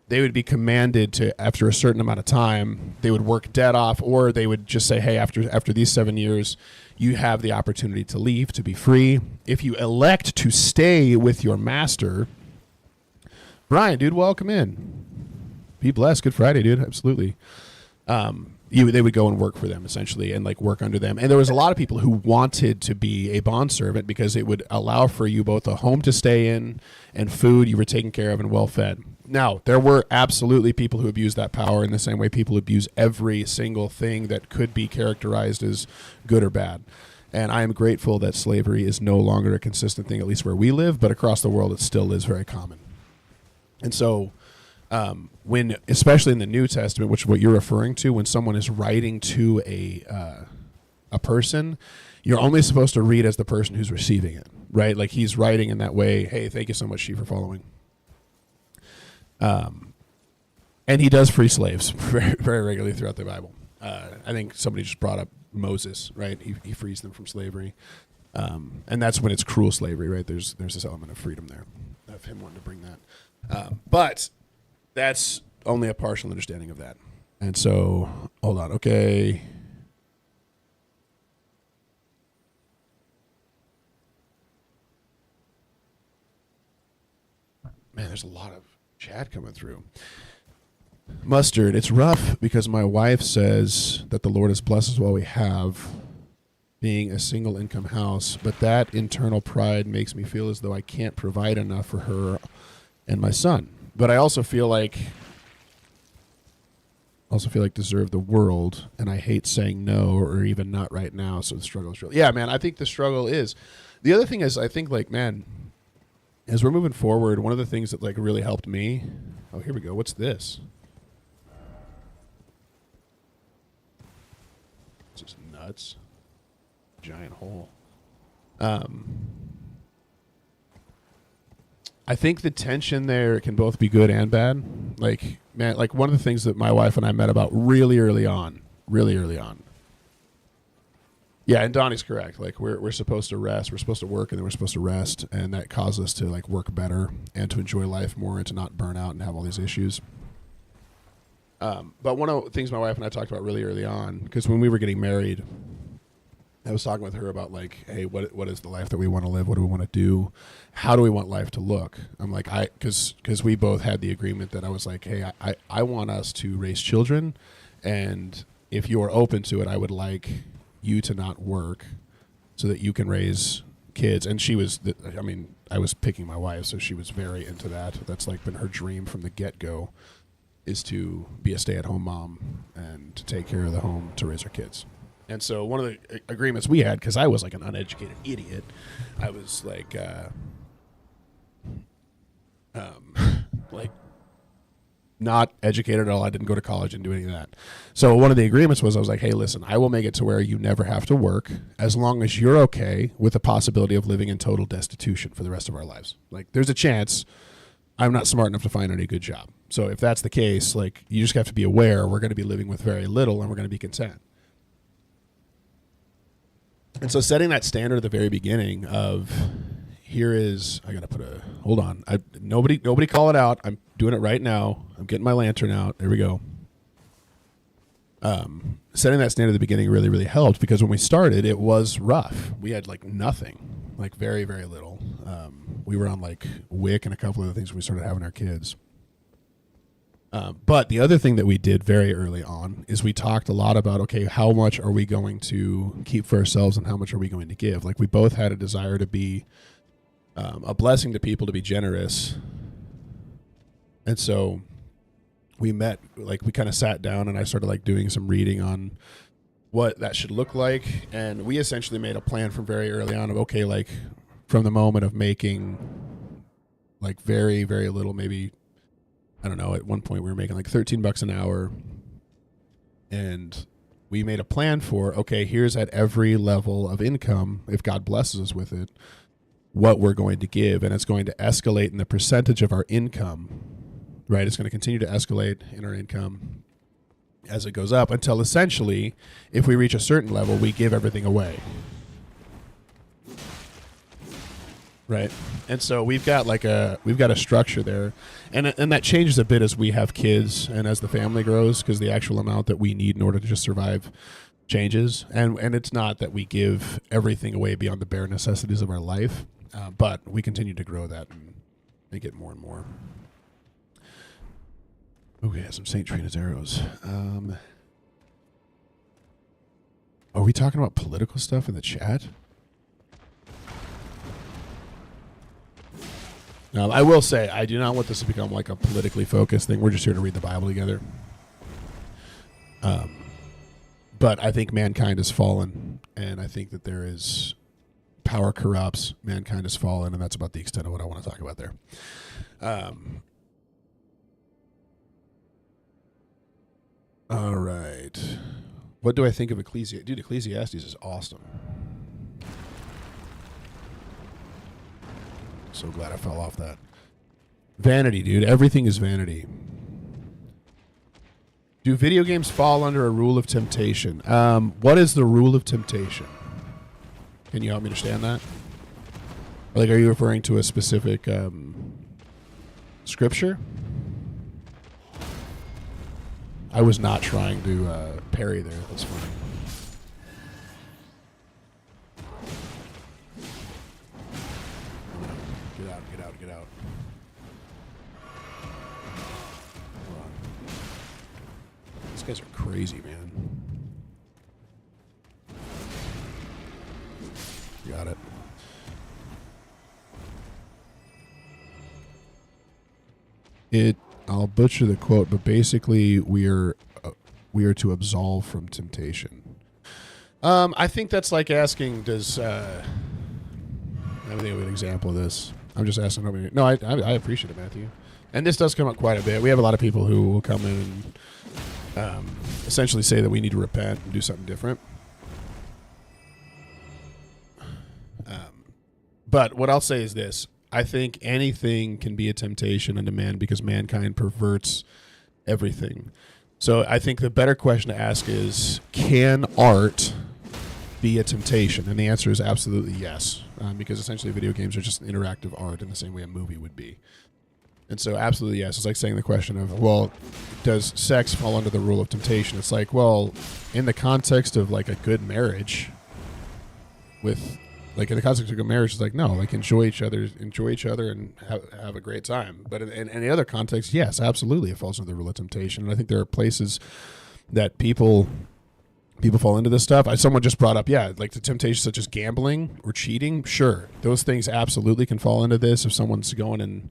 they would be commanded to, after a certain amount of time, they would work debt off, or they would just say, hey, after these 7 years, you have the opportunity to leave, to be free. If you elect to stay with your master, Brian, dude, welcome in. Be blessed. Good Friday, dude. Absolutely. They would go and work for them essentially and like work under them. And there was a lot of people who wanted to be a bondservant because it would allow for you both a home to stay in and food. You were taken care of and well fed. Now, there were absolutely people who abused that power in the same way people abuse every single thing that could be characterized as good or bad. And I am grateful that slavery is no longer a consistent thing, at least where we live, but across the world it still is very common. And so when, especially in the New Testament, which is what you're referring to, when someone is writing to a person, you're only supposed to read as the person who's receiving it, right? Like he's writing in that way, hey, thank you so much, She, for following. And he does free slaves very, very regularly throughout the Bible. I think somebody just brought up Moses, right? He frees them from slavery. And that's when it's cruel slavery, right? There's this element of freedom there, of him wanting to bring that. But that's only a partial understanding of that. And so, hold on, okay. Man, there's a lot of chat coming through. Mustard, it's rough because my wife says that the Lord has blessed us while we have, being a single income house, but that internal pride makes me feel as though I can't provide enough for her and my son. But I also feel like deserve the world, and I hate saying no or even not right now, so the struggle is real. Yeah, man, I think the struggle is. The other thing is, I think, like, man, as we're moving forward, one of the things that, like, really helped me... Oh, here we go. What's this? This is nuts. Giant hole. I think the tension there can both be good and bad. Like, man, like one of the things that my wife and I met about really early on. Yeah, and Donnie's correct. Like, we're supposed to rest. We're supposed to work, and then we're supposed to rest, and that causes us to, like, work better and to enjoy life more and to not burn out and have all these issues. But one of the things my wife and I talked about really early on, because when we were getting married, I was talking with her about like, hey, what is the life that we want to live? What do we want to do? How do we want life to look? I'm like, because we both had the agreement that I was like, hey, I want us to raise children, and if you are open to it, I would like you to not work so that you can raise kids. And she was, I was picking my wife, so she was very into that. That's like been her dream from the get-go, is to be a stay-at-home mom and to take care of the home to raise her kids. And so one of the agreements we had, because I was like an uneducated idiot, I was like, like not educated at all. I didn't go to college and do any of that. So one of the agreements was, I was like, hey, listen, I will make it to where you never have to work as long as you're okay with the possibility of living in total destitution for the rest of our lives. Like, there's a chance I'm not smart enough to find any good job. So if that's the case, like, you just have to be aware we're going to be living with very little and we're going to be content. And so setting that standard at the very beginning of, here is, I got to put a, hold on. Nobody call it out. I'm doing it right now. I'm getting my lantern out. There we go. Setting that standard at the beginning really, really helped, because when we started, it was rough. We had like nothing, like very, very little. We were on like WIC and a couple of other things when we started having our kids. But the other thing that we did very early on is we talked a lot about, okay, how much are we going to keep for ourselves and how much are we going to give? Like, we both had a desire to be a blessing to people, to be generous. And so we met, like, we kind of sat down and I started like doing some reading on what that should look like. And we essentially made a plan from very early on of, okay, like from the moment of making like very, very little, maybe, I don't know, at one point we were making like $13 an hour, and we made a plan for, okay, here's at every level of income, if God blesses us with it, what we're going to give. And it's going to escalate in the percentage of our income, right? It's going to continue to escalate in our income as it goes up until essentially, if we reach a certain level, we give everything away. Right. And so we've got a structure there, and that changes a bit as we have kids and as the family grows, because the actual amount that we need in order to just survive changes. And it's not that we give everything away beyond the bare necessities of our life, but we continue to grow that and get more and more. Okay, some St. Trina's arrows. Are we talking about political stuff in the chat? I will say, I do not want this to become like a politically focused thing. We're just here to read the Bible together. But I think mankind has fallen, and I think that there is power corrupts, mankind has fallen, and that's about the extent of what I want to talk about there. All right. What do I think of Ecclesiastes? Dude, Ecclesiastes is awesome. So glad I fell off that. Vanity, dude. Everything is vanity. Do video games fall under a rule of temptation? What is the rule of temptation? Can you help me understand that? Like, are you referring to a specific scripture? I was not trying to parry there. That's funny. Get out. Hold on. These guys are crazy, man. Got it. I'll butcher the quote, but basically we are to absolve from temptation. I think that's like asking, does I think of an example of this. I'm just asking nobody. No, I appreciate it, Matthew. And this does come up quite a bit. We have a lot of people who will come in and essentially say that we need to repent and do something different. But what I'll say is this. I think anything can be a temptation unto man because mankind perverts everything. So I think the better question to ask is, can art be a temptation? And the answer is absolutely yes, because essentially video games are just interactive art in the same way a movie would be. And so absolutely yes. It's like saying the question of, well, does sex fall under the rule of temptation? It's like, well, in the context of like a good marriage, with like in the context of a marriage, it's like no, like enjoy each other, and have a great time. But in any other context, yes, absolutely, it falls under the rule of temptation. And I think there are places that people fall into this stuff. Someone just brought up, like the temptations such as gambling or cheating. Sure, those things absolutely can fall into this. If someone's going and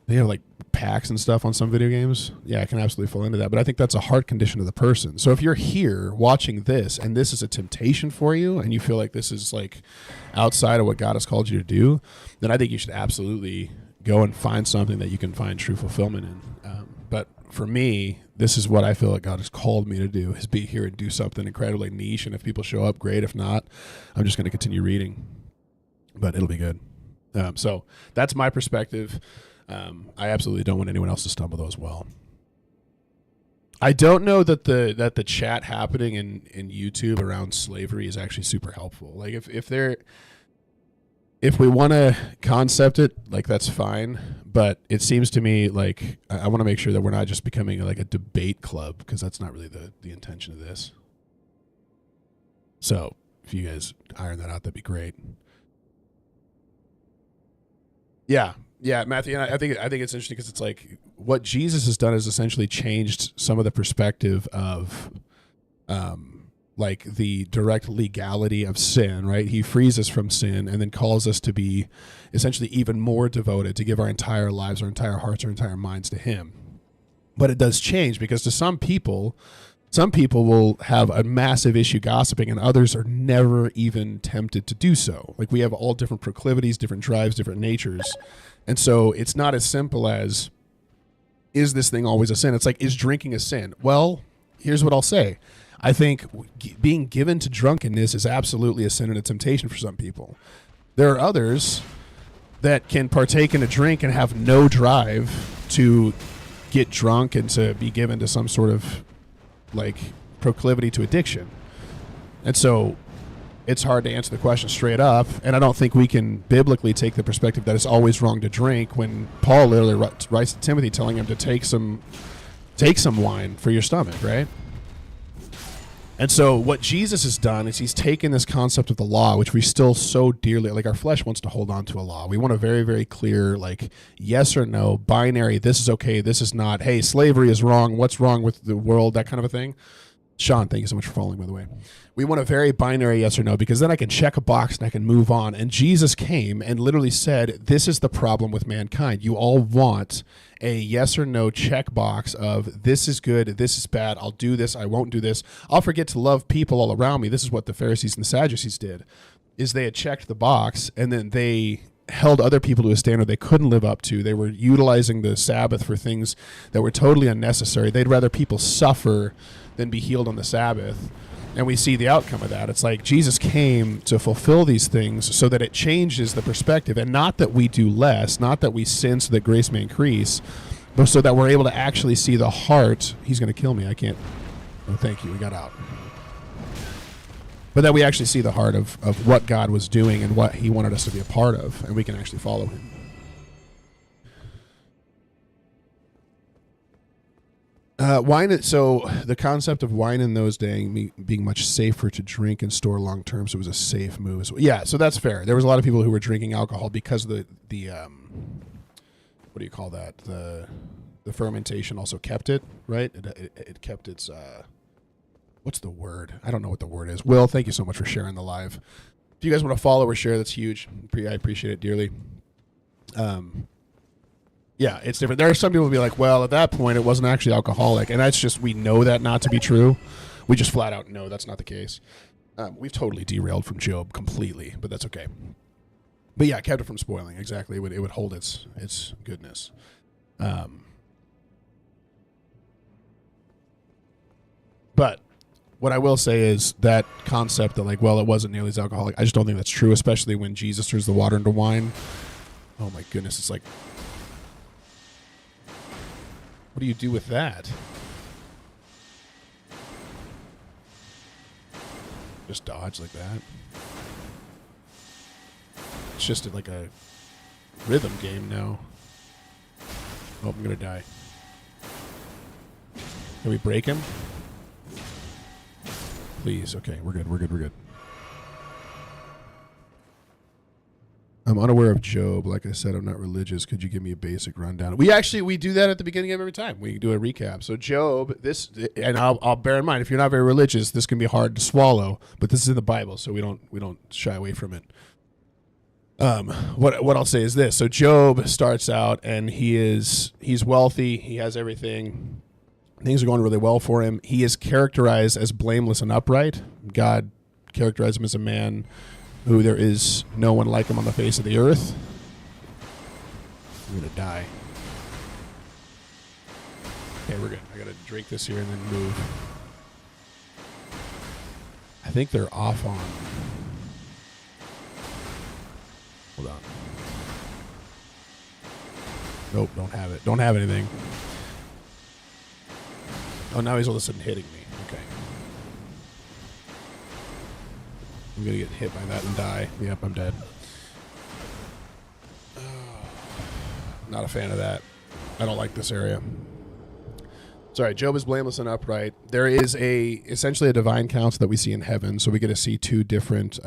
they have like packs and stuff on some video games, it can absolutely fall into that. But I think that's a heart condition of the person. So if you're here watching this and this is a temptation for you and you feel like this is like outside of what God has called you to do, then I think you should absolutely go and find something that you can find true fulfillment in. But for me, this is what I feel like God has called me to do, is be here and do something incredibly niche. And if people show up, great. If not, I'm just going to continue reading. But it'll be good. So that's my perspective. I absolutely don't want anyone else to stumble though as well. I don't know that the chat happening in YouTube around slavery is actually super helpful. Like if we want to concept it, like that's fine. But it seems to me like I want to make sure that we're not just becoming like a debate club, because that's not really the intention of this. So if you guys iron that out, that'd be great. Yeah, Matthew, and I think it's interesting because it's like what Jesus has done is essentially changed some of the perspective of like the direct legality of sin, right? He frees us from sin and then calls us to be essentially even more devoted, to give our entire lives, our entire hearts, our entire minds to him. But it does change, because to some people will have a massive issue gossiping and others are never even tempted to do so. Like we have all different proclivities, different drives, different natures. And so it's not as simple as, is this thing always a sin? It's like, is drinking a sin? Well, here's what I'll say. I think being given to drunkenness is absolutely a sin and a temptation for some people. There are others that can partake in a drink and have no drive to get drunk and to be given to some sort of like proclivity to addiction. And so it's hard to answer the question straight up. And I don't think we can biblically take the perspective that it's always wrong to drink, when Paul literally writes to Timothy telling him to take some wine for your stomach, right? And so what Jesus has done is he's taken this concept of the law, which we still so dearly, like our flesh wants to hold on to a law. We want a very, very clear, like yes or no, binary, this is okay, this is not, hey, slavery is wrong, what's wrong with the world, that kind of a thing. Sean, thank you so much for following, by the way. We want a very binary yes or no, because then I can check a box and I can move on. And Jesus came and literally said, this is the problem with mankind. You all want a yes or no check box of this is good, this is bad, I'll do this, I won't do this. I'll forget to love people all around me. This is what the Pharisees and the Sadducees did, is they had checked the box and then they held other people to a standard they couldn't live up to. They were utilizing the Sabbath for things that were totally unnecessary. They'd rather people suffer than be healed on the Sabbath. And we see the outcome of that. It's like Jesus came to fulfill these things so that it changes the perspective, and not that we do less, not that we sin so that grace may increase, but so that we're able to actually see the heart. He's going to kill me. I can't. Oh, thank you. We got out. But that we actually see the heart of what God was doing and what he wanted us to be a part of, and we can actually follow him. Wine. So the concept of wine in those days being much safer to drink and store long term, so it was a safe move. So that's fair. There was a lot of people who were drinking alcohol because of the what do you call that? The fermentation also kept it, right? It kept its what's the word? I don't know what the word is. Will, thank you so much for sharing the live. If you guys want to follow or share, that's huge. I appreciate it dearly. Yeah, it's different. There are some people who be like, well, at that point, it wasn't actually alcoholic. And that's just, we know that not to be true. We just flat out know that's not the case. We've totally derailed from Job completely, but that's okay. But yeah, kept it from spoiling. Exactly. It would hold its goodness. But what I will say is that concept that like, well, it wasn't nearly as alcoholic, I just don't think that's true, especially when Jesus turns the water into wine. Oh my goodness, it's like, what do you do with that? Just dodge like that. It's just like a rhythm game now. Oh, I'm going to die. Can we break him? Please. Okay, we're good. I'm unaware of Job. Like I said, I'm not religious. Could you give me a basic rundown? We do that at the beginning of every time. We do a recap. So Job, and I'll bear in mind, if you're not very religious, this can be hard to swallow, but this is in the Bible, so we don't shy away from it. What I'll say is this. So Job starts out, and he's wealthy. He has everything. Things are going really well for him. He is characterized as blameless and upright. God characterized him as a man who there is no one like him on the face of the earth. I'm going to die. Okay, we're good. I got to drink this here and then move. I think they're off on. Hold on. Nope, don't have it. Don't have anything. Oh, now he's all of a sudden hitting me. Okay. I'm going to get hit by that and die. Yep, I'm dead. Not a fan of that. I don't like this area. Sorry, Job is blameless and upright. There is essentially a divine council that we see in heaven, so we get to see two different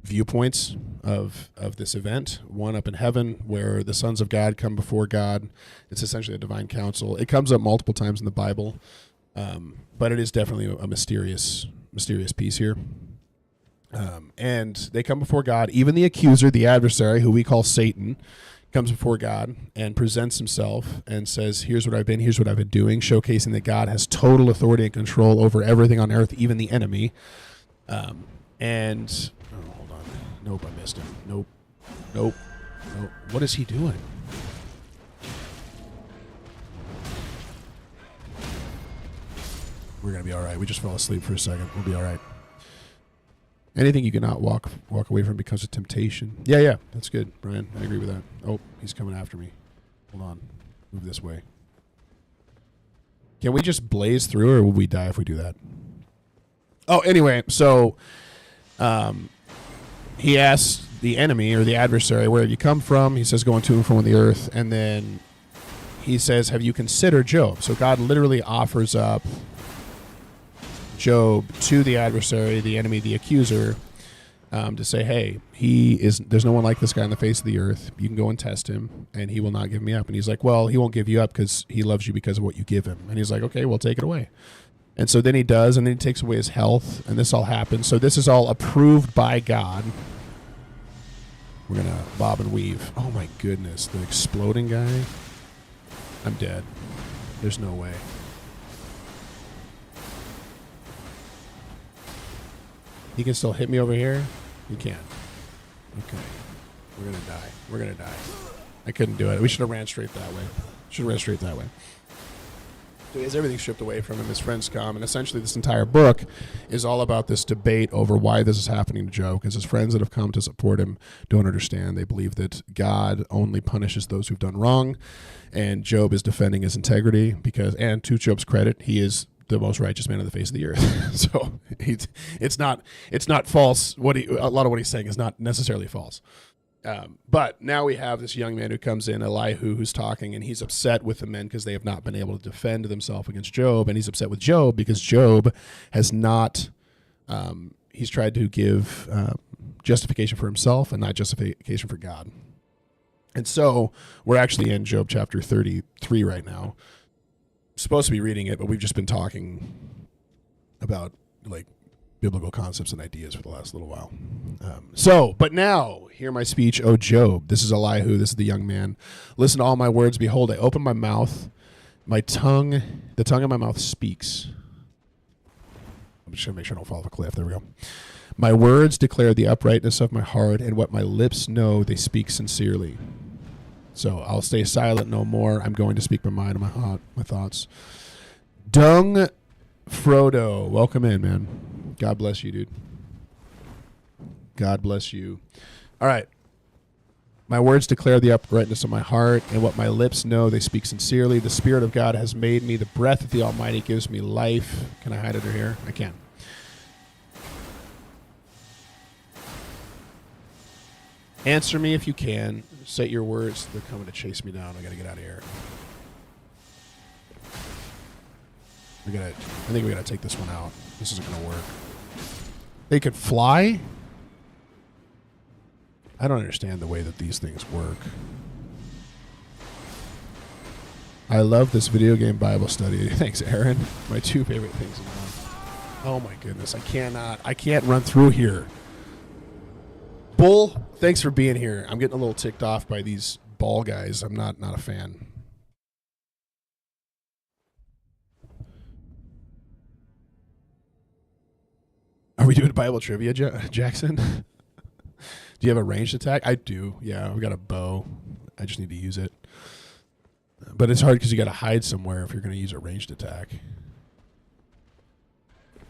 viewpoints of this event. One up in heaven, where the sons of God come before God. It's essentially a divine council. It comes up multiple times in the Bible, but it is definitely a mysterious piece here. And they come before God. Even the accuser, the adversary, who we call Satan, comes before God and presents himself and says, here's what I've been doing, showcasing that God has total authority and control over everything on earth, even the enemy. Hold on. Nope, I missed him. Nope. What is he doing? We're going to be all right. We just fell asleep for a second. We'll be all right. Anything you cannot walk away from becomes a temptation. Yeah. That's good, Brian. I agree with that. Oh, he's coming after me. Hold on. Move this way. Can we just blaze through, or will we die if we do that? Oh, anyway, so he asks the enemy or the adversary, where have you come from? He says, going to and from the earth. And then he says, have you considered Job? So God literally offers up Job to the adversary, the enemy, the accuser, to say, hey, there's no one like this guy on the face of the earth. You can go and test him, and he will not give me up. And he's like, well, he won't give you up because he loves you because of what you give him. And he's like, okay, well, take it away. And so then he does, and then he takes away his health, and this all happens. So this is all approved by God. We're going to bob and weave. Oh, my goodness. The exploding guy. I'm dead. There's no way. He can still hit me over here? He can. Okay. We're going to die. I couldn't do it. We should have ran straight that way. So he has everything stripped away from him. His friends come, and essentially this entire book is all about this debate over why this is happening to Job, because his friends that have come to support him don't understand. They believe that God only punishes those who've done wrong, and Job is defending his integrity and to Job's credit, he is the most righteous man on the face of the earth. So it's not false. A lot of what he's saying is not necessarily false. But now we have this young man who comes in, Elihu, who's talking, and he's upset with the men because they have not been able to defend themselves against Job, and he's upset with Job because Job has not. He's tried to give justification for himself and not justification for God. And so we're actually in Job chapter 33 right now. Supposed to be reading it, but we've just been talking about like biblical concepts and ideas for the last little while. But now hear my speech, O Job. This is Elihu. This is the young man. Listen to all my words. Behold, I open my mouth. The tongue of my mouth speaks. I'm just going to make sure I don't fall off a cliff. There we go. My words declare the uprightness of my heart, and what my lips know, they speak sincerely. So I'll stay silent no more. I'm going to speak my mind and my thoughts. Dung Frodo, welcome in, man. God bless you, dude. God bless you. All right. My words declare the uprightness of my heart, and what my lips know, they speak sincerely. The Spirit of God has made me. The breath of the Almighty gives me life. Can I hide under here? I can. Answer me if you can. Say your words. They're coming to chase me down. I got to get out of here. I think we got to take this one out. This isn't going to work. They could fly? I don't understand the way that these things work. I love this video game Bible study. Thanks, Aaron. My two favorite things in life. Oh my goodness, I can't run through here. Bull, thanks for being here. I'm getting a little ticked off by these ball guys. I'm not a fan. Are we doing Bible trivia, Jackson? Do you have a ranged attack? I do. Yeah, we got a bow. I just need to use it. But it's hard because you got to hide somewhere if you're going to use a ranged attack.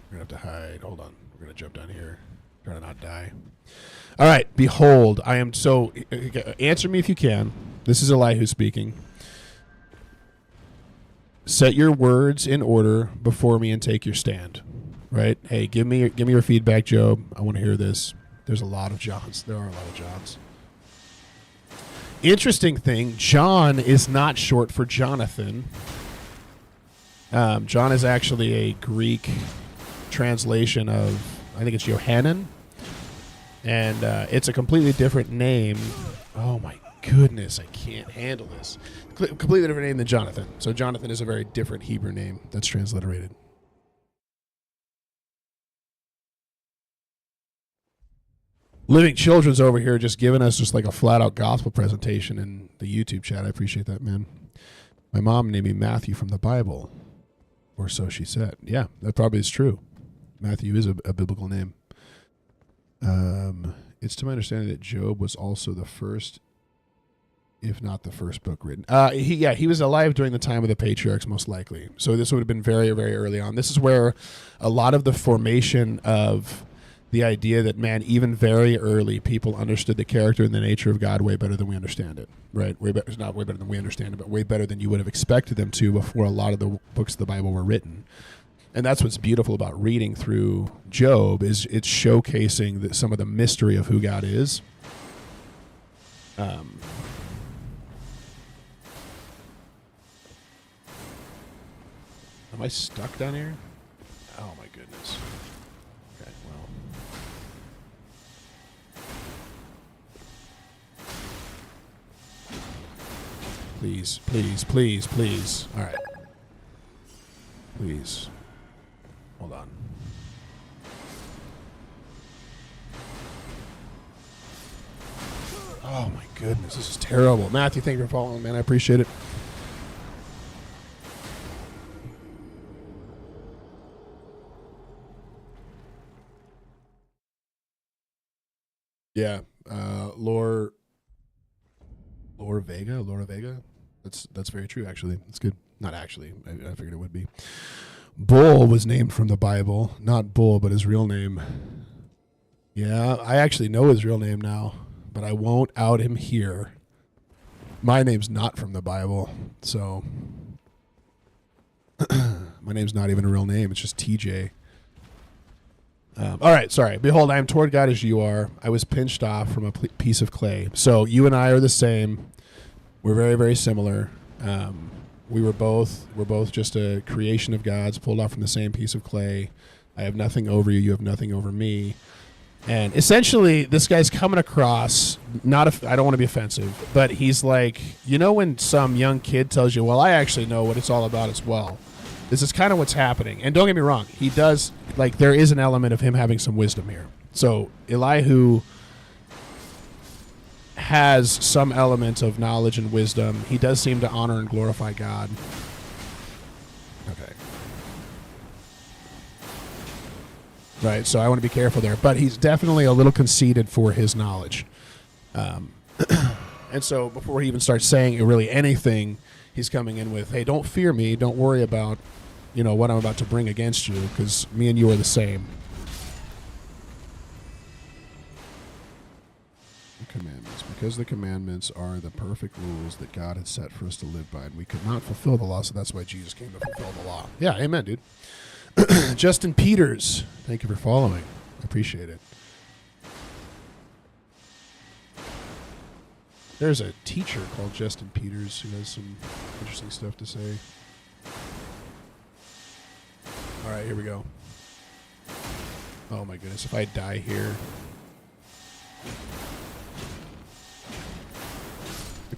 We're going to have to hide. Hold on. We're going to jump down here. Try to not die. All right. Behold, I am so... Answer me if you can. This is Elihu speaking. Set your words in order before me and take your stand. Right? Hey, give me your feedback, Job. I want to hear this. There's a lot of Johns. There are a lot of Johns. Interesting thing, John is not short for Jonathan. John is actually a Greek translation of, I think it's Yohanan. And it's a completely different name. Oh my goodness, I can't handle this. Completely different name than Jonathan. So Jonathan is a very different Hebrew name that's transliterated. Living Children's over here just giving us just like a flat-out gospel presentation in the YouTube chat. I appreciate that, man. My mom named me Matthew from the Bible, or so she said. Yeah, that probably is true. Matthew is a biblical name. It's to my understanding that Job was also the first, if not the first book written. He was alive during the time of the patriarchs, most likely. So this would have been very, very early on. This is where a lot of the formation of the idea that, man, even very early, people understood the character and the nature of God way better than we understand it, right? Not way better than we understand it, but way better than you would have expected them to before a lot of the books of the Bible were written. And that's what's beautiful about reading through Job, is it's showcasing some of the mystery of who God is. Am I stuck down here? Oh, my goodness. Okay, well. Please, please, please, please. All right. Please. Hold on. Oh, my goodness. This is terrible. Matthew, thank you for following, man. I appreciate it. Yeah. Laura Vega. That's very true, actually. That's good. Not actually. I figured it would be. Bull was named from the Bible. Not Bull, but his real name. Yeah, I actually know his real name now, but I won't out him here. My name's not from the Bible, so my name's not even a real name. It's just TJ. All right, sorry. Behold, I am toward God as you are. I was pinched off from a piece of clay. So you and I are the same. We're very, very similar. We're both just a creation of God's, pulled off from the same piece of clay. I have nothing over you. You have nothing over me. And essentially, this guy's coming across, I don't want to be offensive, but he's like, you know when some young kid tells you, well, I actually know what it's all about as well. This is kind of what's happening. And don't get me wrong, he does, there is an element of him having some wisdom here. So Elihu has some element of knowledge and wisdom. He does seem to honor and glorify God. Okay. Right, so I want to be careful there. But he's definitely a little conceited for his knowledge. And so before he even starts saying really anything, he's coming in with, hey, don't fear me. Don't worry about, what I'm about to bring against you, because me and you are the same. Commandments, because the commandments are the perfect rules that God had set for us to live by, and we could not fulfill the law, so that's why Jesus came to fulfill the law. Yeah, amen, dude. Justin Peters, thank you for following. I appreciate it. There's a teacher called Justin Peters who has some interesting stuff to say. All right, here we go. Oh my goodness, if I die here.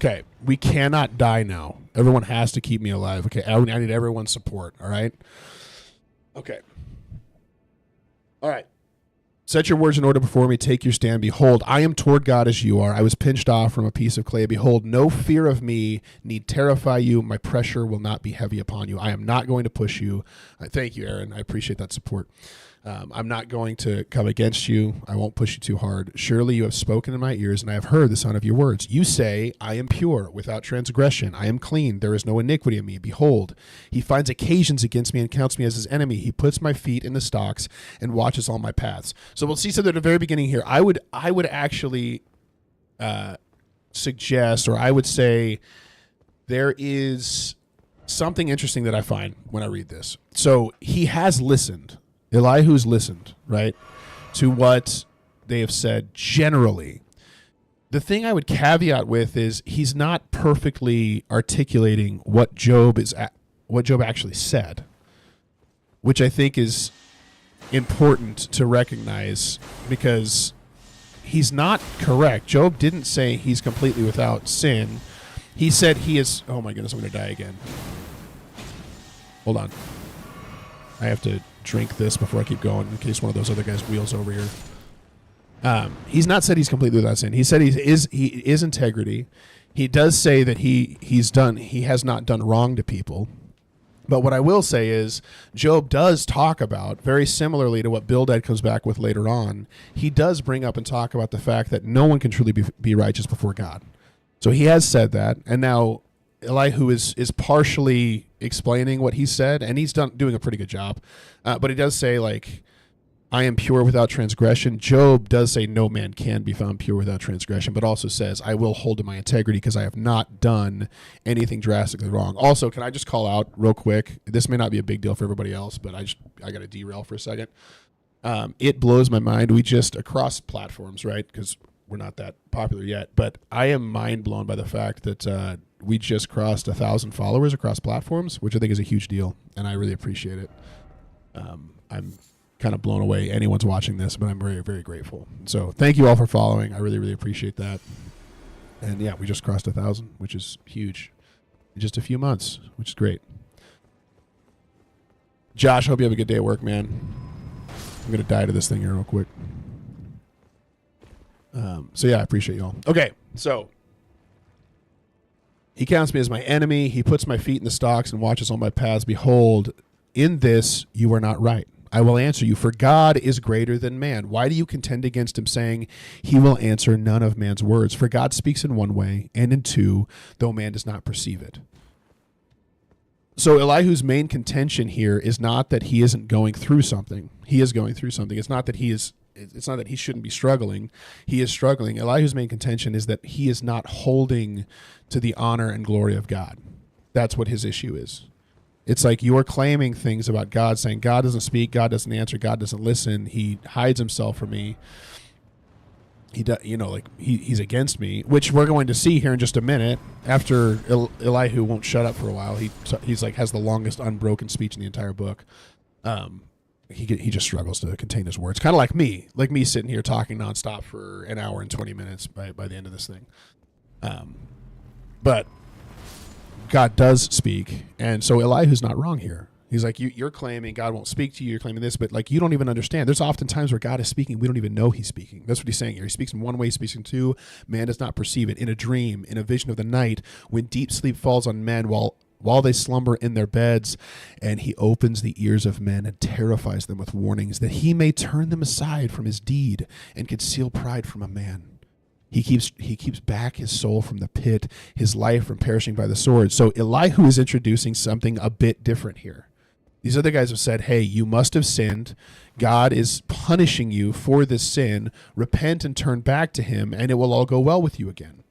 Okay, we cannot die now. Everyone has to keep me alive. Okay, I need everyone's support. All right. Okay. All right. Set your words in order before me. Take your stand. Behold, I am toward God as you are. I was pinched off from a piece of clay. Behold, no fear of me need terrify you. My pressure will not be heavy upon you. I am not going to push you. Thank you, Aaron. I appreciate that support. I'm not going to come against you. I won't push you too hard. Surely you have spoken in my ears, and I have heard the sound of your words. You say, I am pure, without transgression. I am clean. There is no iniquity in me. Behold, he finds occasions against me and counts me as his enemy. He puts my feet in the stocks and watches all my paths. So we'll see something at the very beginning here. I would actually suggest, or I would say, there is something interesting that I find when I read this. So he has listened. Elihu's listened, right, to what they have said generally. The thing I would caveat with is he's not perfectly articulating what Job actually said, which I think is important to recognize, because he's not correct. Job didn't say he's completely without sin. He said he is. Oh my goodness, I'm going to die again. Hold on. I have to drink this before I keep going in case one of those other guys wheels over here. He's not said he's completely without sin. He said he is integrity. He does say that he has not done wrong to people. But what I will say is Job does talk about, very similarly to what Bildad comes back with later on, he does bring up and talk about the fact that no one can truly be righteous before God. So he has said that, and now Elihu is partially explaining what he said, and he's doing a pretty good job. But he does say, like, I am pure without transgression. Job does say no man can be found pure without transgression, but also says, I will hold to my integrity because I have not done anything drastically wrong. Also, can I just call out real quick? This may not be a big deal for everybody else, but I got to derail for a second. It blows my mind. We just, across platforms, right, because we're not that popular yet, but I am mind blown by the fact that we just crossed 1,000 followers across platforms, which I think is a huge deal, and I really appreciate it. I'm kind of blown away anyone's watching this, but I'm very, very grateful. So thank you all for following. I really, really appreciate that. And yeah, we just crossed 1,000, which is huge in just a few months, which is great. Josh, hope you have a good day at work, man. I'm going to die to this thing here real quick. So yeah, I appreciate you all. Okay, so he counts me as my enemy. He puts my feet in the stocks and watches all my paths. Behold, in this you are not right. I will answer you, for God is greater than man. Why do you contend against him, saying he will answer none of man's words? For God speaks in one way and in two, though man does not perceive it. So Elihu's main contention here is not that he isn't going through something. He is going through something. It's not that he shouldn't be struggling. He is struggling. Elihu's main contention is that he is not holding to the honor and glory of God. That's what his issue is. It's like you're claiming things about God, saying God doesn't speak, God doesn't answer, God doesn't listen. He hides himself from me. He's against me, which we're going to see here in just a minute. After Elihu won't shut up for a while, he's like has the longest unbroken speech in the entire book. He just struggles to contain his words, kind of like me sitting here talking nonstop for an hour and 20 minutes by the end of this thing. But God does speak, and so Elihu's not wrong here. He's like, you're claiming God won't speak to you, you're claiming this, but like you don't even understand. There's often times where God is speaking, we don't even know he's speaking. That's what he's saying here. He speaks in one way, he speaks in two. Man does not perceive it. In a dream, in a vision of the night, when deep sleep falls on men while they slumber in their beds, and he opens the ears of men and terrifies them with warnings, that he may turn them aside from his deed and conceal pride from a man. He keeps back his soul from the pit, his life from perishing by the sword. So Elihu is introducing something a bit different here. These other guys have said, hey, you must have sinned. God is punishing you for this sin. Repent and turn back to him, and it will all go well with you again.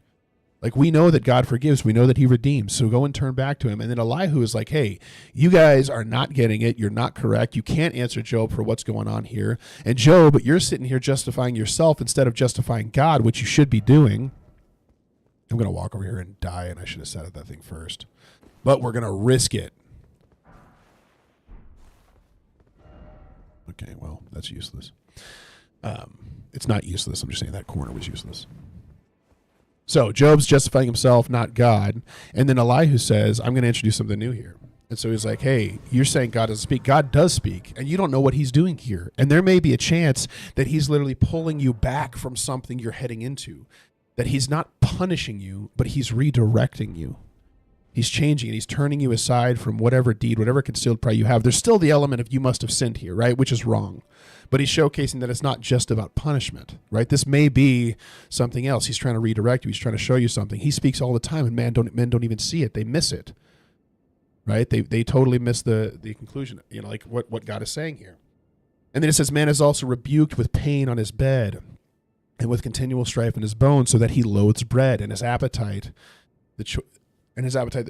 Like, we know that God forgives. We know that he redeems. So go and turn back to him. And then Elihu is like, hey, you guys are not getting it. You're not correct. You can't answer Job for what's going on here. And Job, you're sitting here justifying yourself instead of justifying God, which you should be doing. I'm going to walk over here and die, and I should have said that thing first. But we're going to risk it. Okay, well, that's useless. It's not useless. I'm just saying that corner was useless. So Job's justifying himself, not God. And then Elihu says, I'm going to introduce something new here. And so he's like, hey, you're saying God doesn't speak. God does speak, and you don't know what he's doing here. And there may be a chance that he's literally pulling you back from something you're heading into, that he's not punishing you, but he's redirecting you. He's changing and he's turning you aside from whatever deed, whatever concealed pride you have. There's still the element of you must have sinned here, right? Which is wrong. But he's showcasing that it's not just about punishment, right? This may be something else. He's trying to redirect you. He's trying to show you something. He speaks all the time, and men don't even see it. They miss it, right? They totally miss the conclusion, like what God is saying here. And then it says, man is also rebuked with pain on his bed and with continual strife in his bones, so that he loathes bread and his appetite, the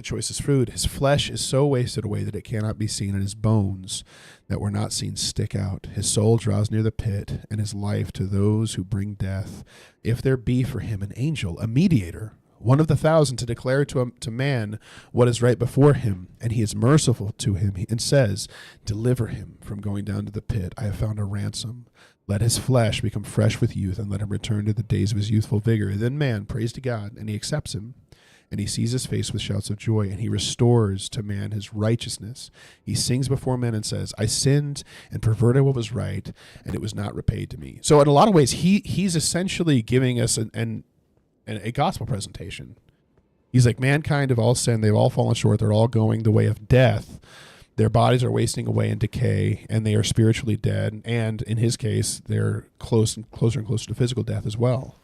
choicest food. His flesh is so wasted away that it cannot be seen, and his bones that were not seen stick out. His soul draws near the pit, and his life to those who bring death. If there be for him an angel, a mediator, one of the 1,000, to declare to man what is right before him, and he is merciful to him, and says, deliver him from going down to the pit. I have found a ransom. Let his flesh become fresh with youth, and let him return to the days of his youthful vigor. Then man prays to God, and he accepts him. And he sees his face with shouts of joy, and he restores to man his righteousness. He sings before men and says, I sinned and perverted what was right, and it was not repaid to me. So in a lot of ways, he's essentially giving us a gospel presentation. He's like, mankind have all sinned. They've all fallen short. They're all going the way of death. Their bodies are wasting away in decay, and they are spiritually dead. And in his case, they're closer and closer to physical death as well.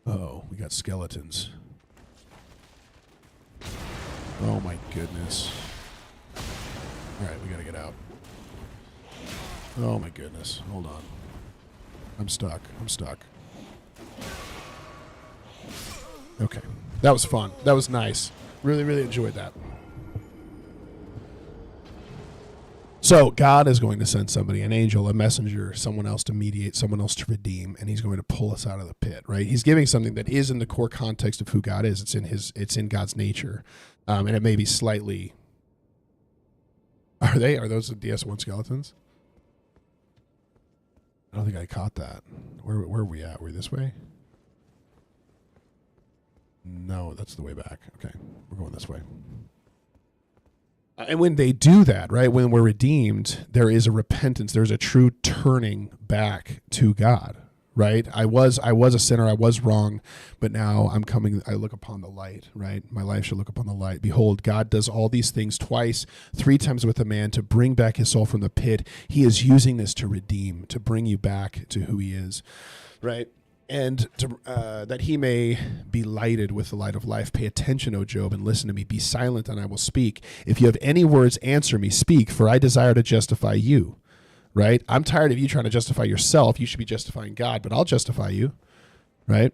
Oh, we got skeletons. Oh my goodness. All right, we got to get out. Oh my goodness. Hold on. I'm stuck. Okay. That was fun. That was nice. Really, really enjoyed that. So God is going to send somebody, an angel, a messenger, someone else to mediate, someone else to redeem, and he's going to pull us out of the pit, right? He's giving something that is in the core context of who God is. It's in God's nature. And it may be slightly... Are those the DS1 skeletons? I don't think I caught that. Where are we at? Are we this way? No, that's the way back. Okay, we're going this way. And when they do that, right, when we're redeemed, there is a repentance. There's a true turning back to God, right? I was a sinner. I was wrong, but now I'm coming. I look upon the light, right? My life should look upon the light. Behold, God does all these things twice, 3 times with a man to bring back his soul from the pit. He is using this to redeem, to bring you back to who he is, right? And that he may be lighted with the light of life. Pay attention, O Job, and listen to me. Be silent, and I will speak. If you have any words, answer me. Speak, for I desire to justify you. Right? I'm tired of you trying to justify yourself. You should be justifying God, but I'll justify you. Right?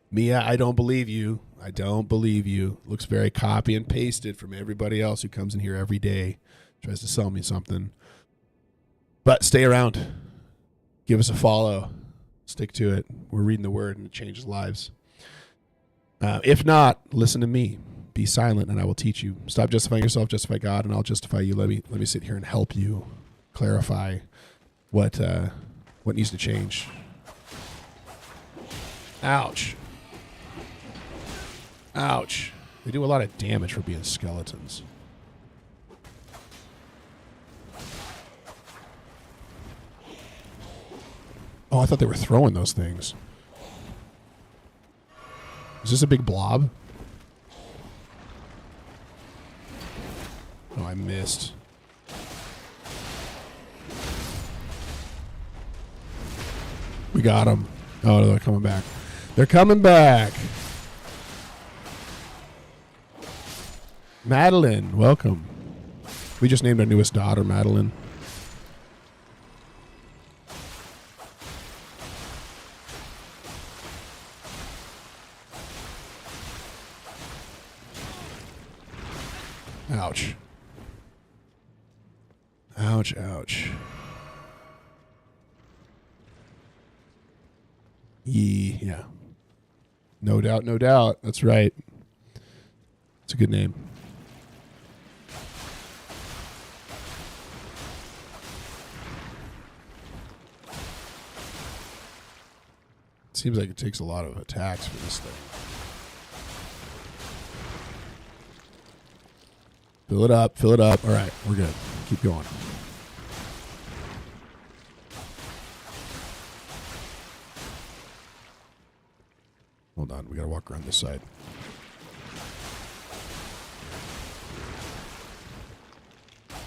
Mia, I don't believe you. I don't believe you. Looks very copy and pasted from everybody else who comes in here every day, tries to sell me something. But stay around. Give us a follow. Stick to it. We're reading the word and it changes lives. If not, listen to me. Be silent and I will teach you. Stop justifying yourself, justify God, and I'll justify you. Let me sit here and help you clarify what needs to change. Ouch. Ouch. They do a lot of damage for being skeletons. Oh, I thought they were throwing those things. Is this a big blob? Oh, I missed. We got them. Oh, they're coming back. They're coming back. Madeline, welcome. We just named our newest daughter Madeline. Ouch. Ouch, ouch. Yeah. No doubt, no doubt. That's right. It's a good name. seems like it takes a lot of attacks for this thing. Fill it up. Fill it up. All right, we're good. Keep going. Hold on. We got to walk around this side.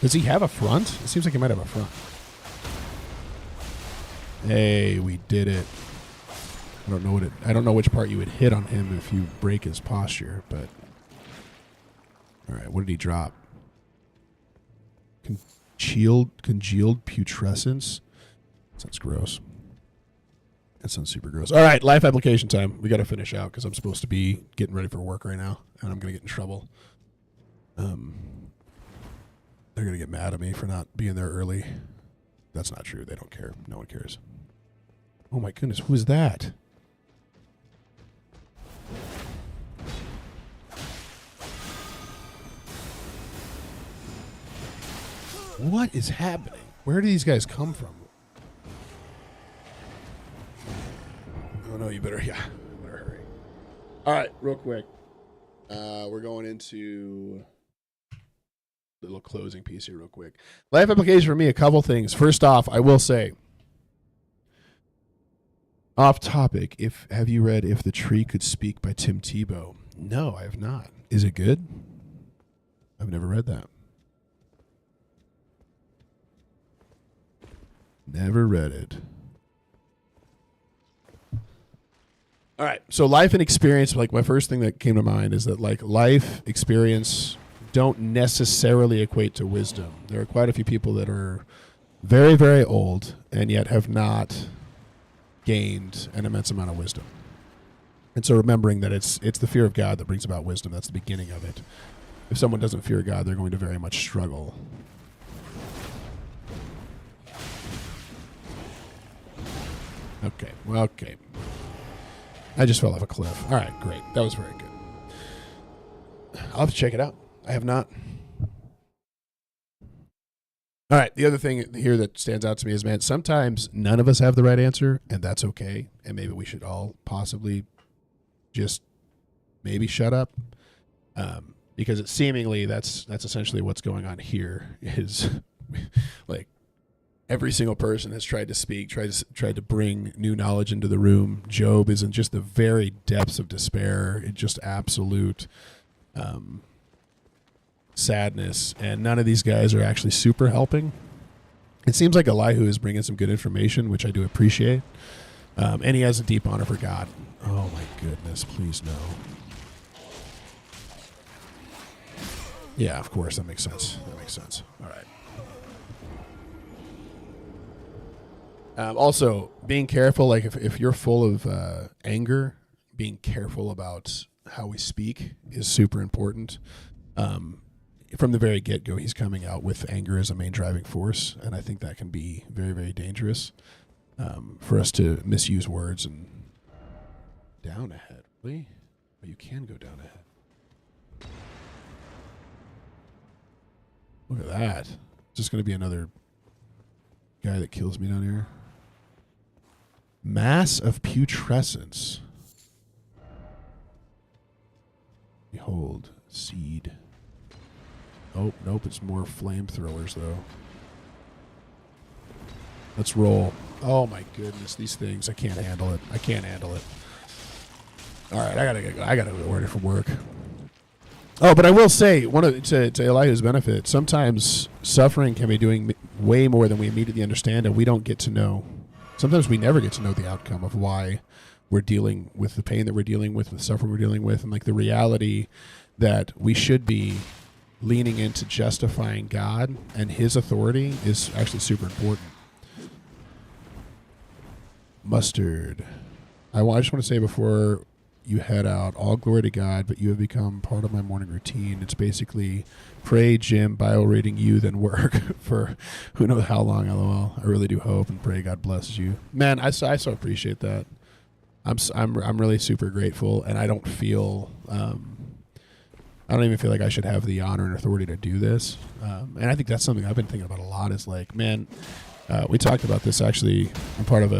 Does he have a front? It seems like he might have a front. Hey, we did it. I don't know which part you would hit on him if you break his posture, but all right, what did he drop? Congealed putrescence? Sounds gross. That sounds super gross. All right, life application time. We got to finish out because I'm supposed to be getting ready for work right now, and I'm going to get in trouble. They're going to get mad at me for not being there early. That's not true. They don't care. No one cares. Oh my goodness, who is that? What is happening? Where do these guys come from? Oh no, you better hurry. All right, real quick. We're going into a little closing piece here real quick. Life application for me, a couple things. First off, I will say, off topic, have you read If the Tree Could Speak by Tim Tebow? No, I have not. Is it good? I've never read that. Never read it. All right. So life and experience, like my first thing that came to mind is that like life experience don't necessarily equate to wisdom. There are quite a few people that are very, very old and yet have not gained an immense amount of wisdom. And so remembering that it's the fear of God that brings about wisdom. That's the beginning of it. If someone doesn't fear God, they're going to very much struggle. Okay. Well, okay. I just fell off a cliff. All right, great. That was very good. I'll have to check it out. I have not. All right, the other thing here that stands out to me is, man, sometimes none of us have the right answer, and that's okay. And maybe we should all possibly just maybe shut up. Because it seemingly that's essentially what's going on here is like every single person has tried to speak, tried to bring new knowledge into the room. Job is in just the very depths of despair, in just absolute sadness, and none of these guys are actually super helping. It seems like Elihu is bringing some good information, which I do appreciate, and he has a deep honor for God. Oh my goodness, please no. Yeah, of course, that makes sense. All right. Also, being careful, like if you're full of anger, being careful about how we speak is super important. From the very get-go, he's coming out with anger as a main driving force, and I think that can be very, very dangerous for us to misuse words. And down ahead, really? Oh, you can go down ahead. Look at that. Is this going to be another guy that kills me down here? Mass of putrescence. Behold, seed. Oh, nope, it's more flamethrowers, though. Let's roll. Oh, my goodness, these things. I can't handle it. All right, I gotta go order from work. Oh, but I will say, to Elihu's benefit, sometimes suffering can be doing way more than we immediately understand, and we don't get to know. Sometimes we never get to know the outcome of why we're dealing with the pain that we're dealing with, the suffering we're dealing with, and like the reality that we should be leaning into justifying God and His authority is actually super important. Mustard. I just want to say before you head out, all glory to God, but you have become part of my morning routine. It's basically pray, gym, bio rating you, then work for who knows how long, LOL. I really do hope and pray God blesses you. Man, I so appreciate that. I'm really super grateful, and I don't feel I don't even feel like I should have the honor and authority to do this. And I think that's something I've been thinking about a lot is like, man, we talked about this actually. I'm part of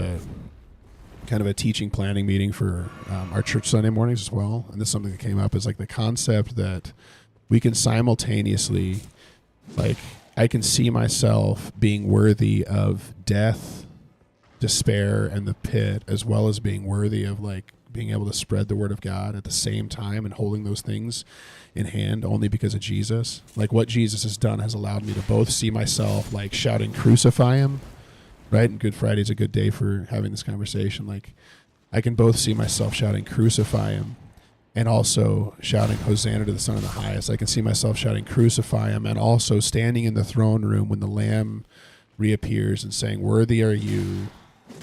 kind of a teaching planning meeting for our church Sunday mornings as well. And this is something that came up is like the concept that we can simultaneously, like, I can see myself being worthy of death, despair, and the pit, as well as being worthy of like being able to spread the word of God at the same time and holding those things in hand only because of Jesus. Like what Jesus has done has allowed me to both see myself like shouting, crucify him, right? And Good Friday is a good day for having this conversation. Like I can both see myself shouting, crucify him, and also shouting, Hosanna to the Son of the Highest. I can see myself shouting, crucify him, and also standing in the throne room when the Lamb reappears and saying, worthy are you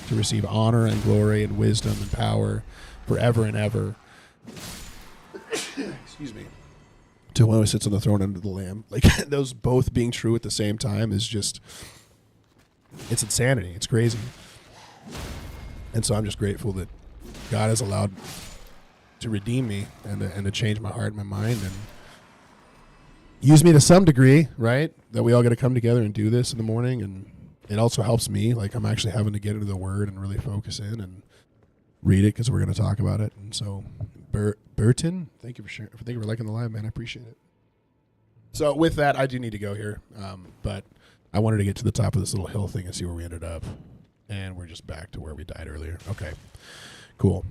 to receive honor and glory and wisdom and power forever and ever. Excuse me. To one who sits on the throne under the Lamb. Like those both being true at the same time is just, it's insanity. It's crazy. And so I'm just grateful that God has allowed to redeem me and to change my heart and my mind and use me to some degree, right? That we all got to come together and do this in the morning. And it also helps me. Like I'm actually having to get into the word and really focus in and read it because we're going to talk about it. And so Burton, thank you for sharing. Thank you for liking the live, man. I appreciate it. So with that, I do need to go here. But I wanted to get to the top of this little hill thing and see where we ended up. And we're just back to where we died earlier. Okay, cool.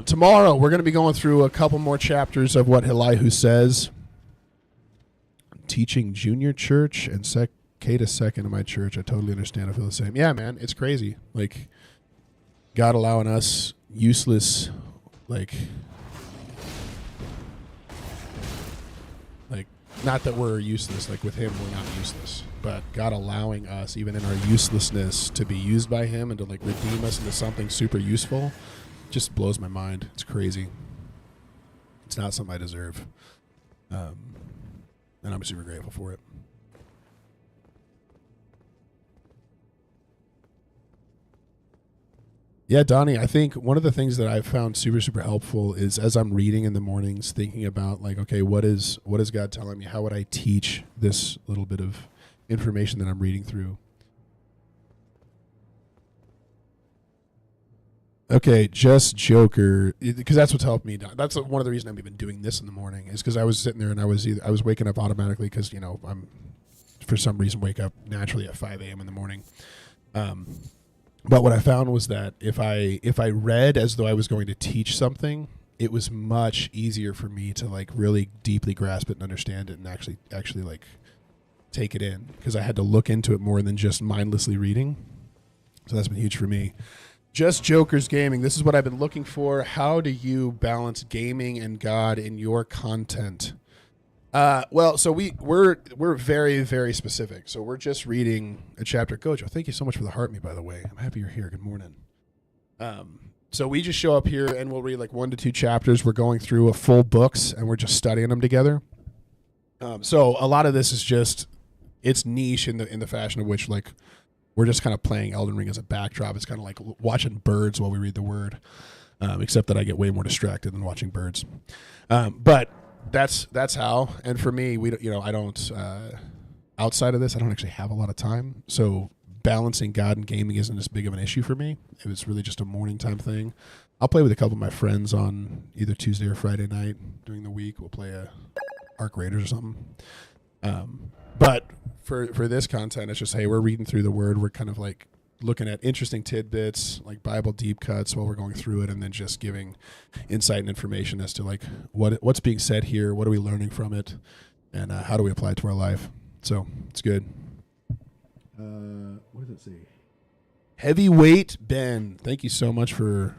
Tomorrow, we're going to be going through a couple more chapters of what Elihu says. Teaching junior church and K to second in my church. I totally understand. I feel the same. Yeah, man, it's crazy. Like, God allowing us useless, like, not that we're useless. Like, with him, we're not useless. But God allowing us, even in our uselessness, to be used by him and to, like, redeem us into something super useful just blows my mind. It's crazy. It's not something I deserve. And I'm super grateful for it. Yeah, Donnie, I think one of the things that I've found super, super helpful is as I'm reading in the mornings, thinking about like, okay, what is God telling me? How would I teach this little bit of information that I'm reading through? Okay, just Joker, because that's what's helped me. That's one of the reasons I'm even doing this in the morning is because I was sitting there and I was waking up automatically because, you know, I'm for some reason wake up naturally at 5 a.m. in the morning. But what I found was that if I read as though I was going to teach something, it was much easier for me to like really deeply grasp it and understand it and actually like take it in because I had to look into it more than just mindlessly reading. So that's been huge for me. Just Joker's Gaming. This is what I've been looking for. How do you balance gaming and God in your content? Well, so we're very, very specific. So we're just reading a chapter. Gojo, thank you so much for the heart me, by the way. I'm happy you're here. Good morning. So we just show up here and we'll read like 1 to 2 chapters. We're going through a full books and we're just studying them together. So a lot of this is just, it's niche in the fashion of which like we're just kind of playing Elden Ring as a backdrop. It's kind of like watching birds while we read the word, except that I get way more distracted than watching birds. But that's how. And for me, I don't outside of this, I don't actually have a lot of time. So balancing God and gaming isn't as big of an issue for me. It was really just a morning time thing. I'll play with a couple of my friends on either Tuesday or Friday night during the week. We'll play Ark Raiders or something. But for this content, it's just, hey, we're reading through the word. We're kind of like looking at interesting tidbits, like Bible deep cuts while we're going through it, and then just giving insight and information as to like what's being said here, what are we learning from it, and how do we apply it to our life. So it's good. What does it say? Heavyweight Ben, thank you so much for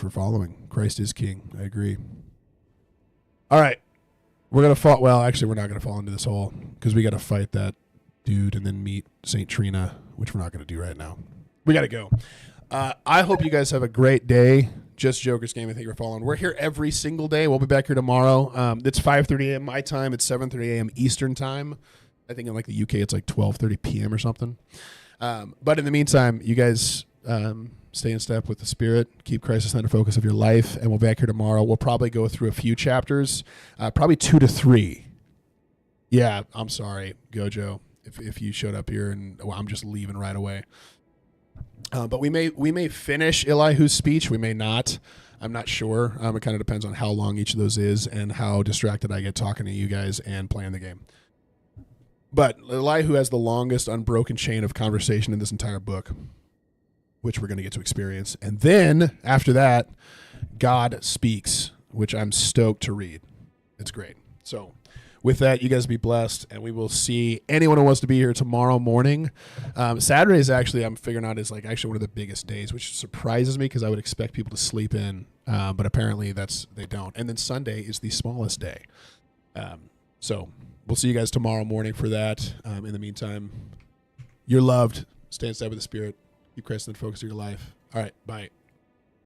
following. Christ is King. I agree. All right. We're going to fall. Well, actually, we're not going to fall into this hole because we got to fight that dude and then meet St. Trina, which we're not going to do right now. We got to go. I hope you guys have a great day. Just Joker's Game. I think you're following. We're here every single day. We'll be back here tomorrow. It's 5:30 a.m. my time. It's 7:30 a.m. Eastern time. I think in like the UK, it's like 12:30 p.m. or something. But in the meantime, you guys stay in step with the Spirit. Keep Christ the center focus of your life. And we'll be back here tomorrow. We'll probably go through a few chapters, probably 2 to 3. Yeah, I'm sorry, Gojo, if you showed up here and I'm just leaving right away. But we may finish Elihu's speech. We may not. I'm not sure. It kind of depends on how long each of those is and how distracted I get talking to you guys and playing the game. But Elihu has the longest unbroken chain of conversation in this entire book, which we're going to get to experience. And then after that, God speaks, which I'm stoked to read. It's great. So with that, you guys be blessed, and we will see anyone who wants to be here tomorrow morning. Saturday is actually, I'm figuring out, is like actually one of the biggest days, which surprises me because I would expect people to sleep in, but apparently they don't. And then Sunday is the smallest day. So we'll see you guys tomorrow morning for that. In the meantime, you're loved. Stay in step with the Spirit. Keep Christ in the focus of your life. All right, bye.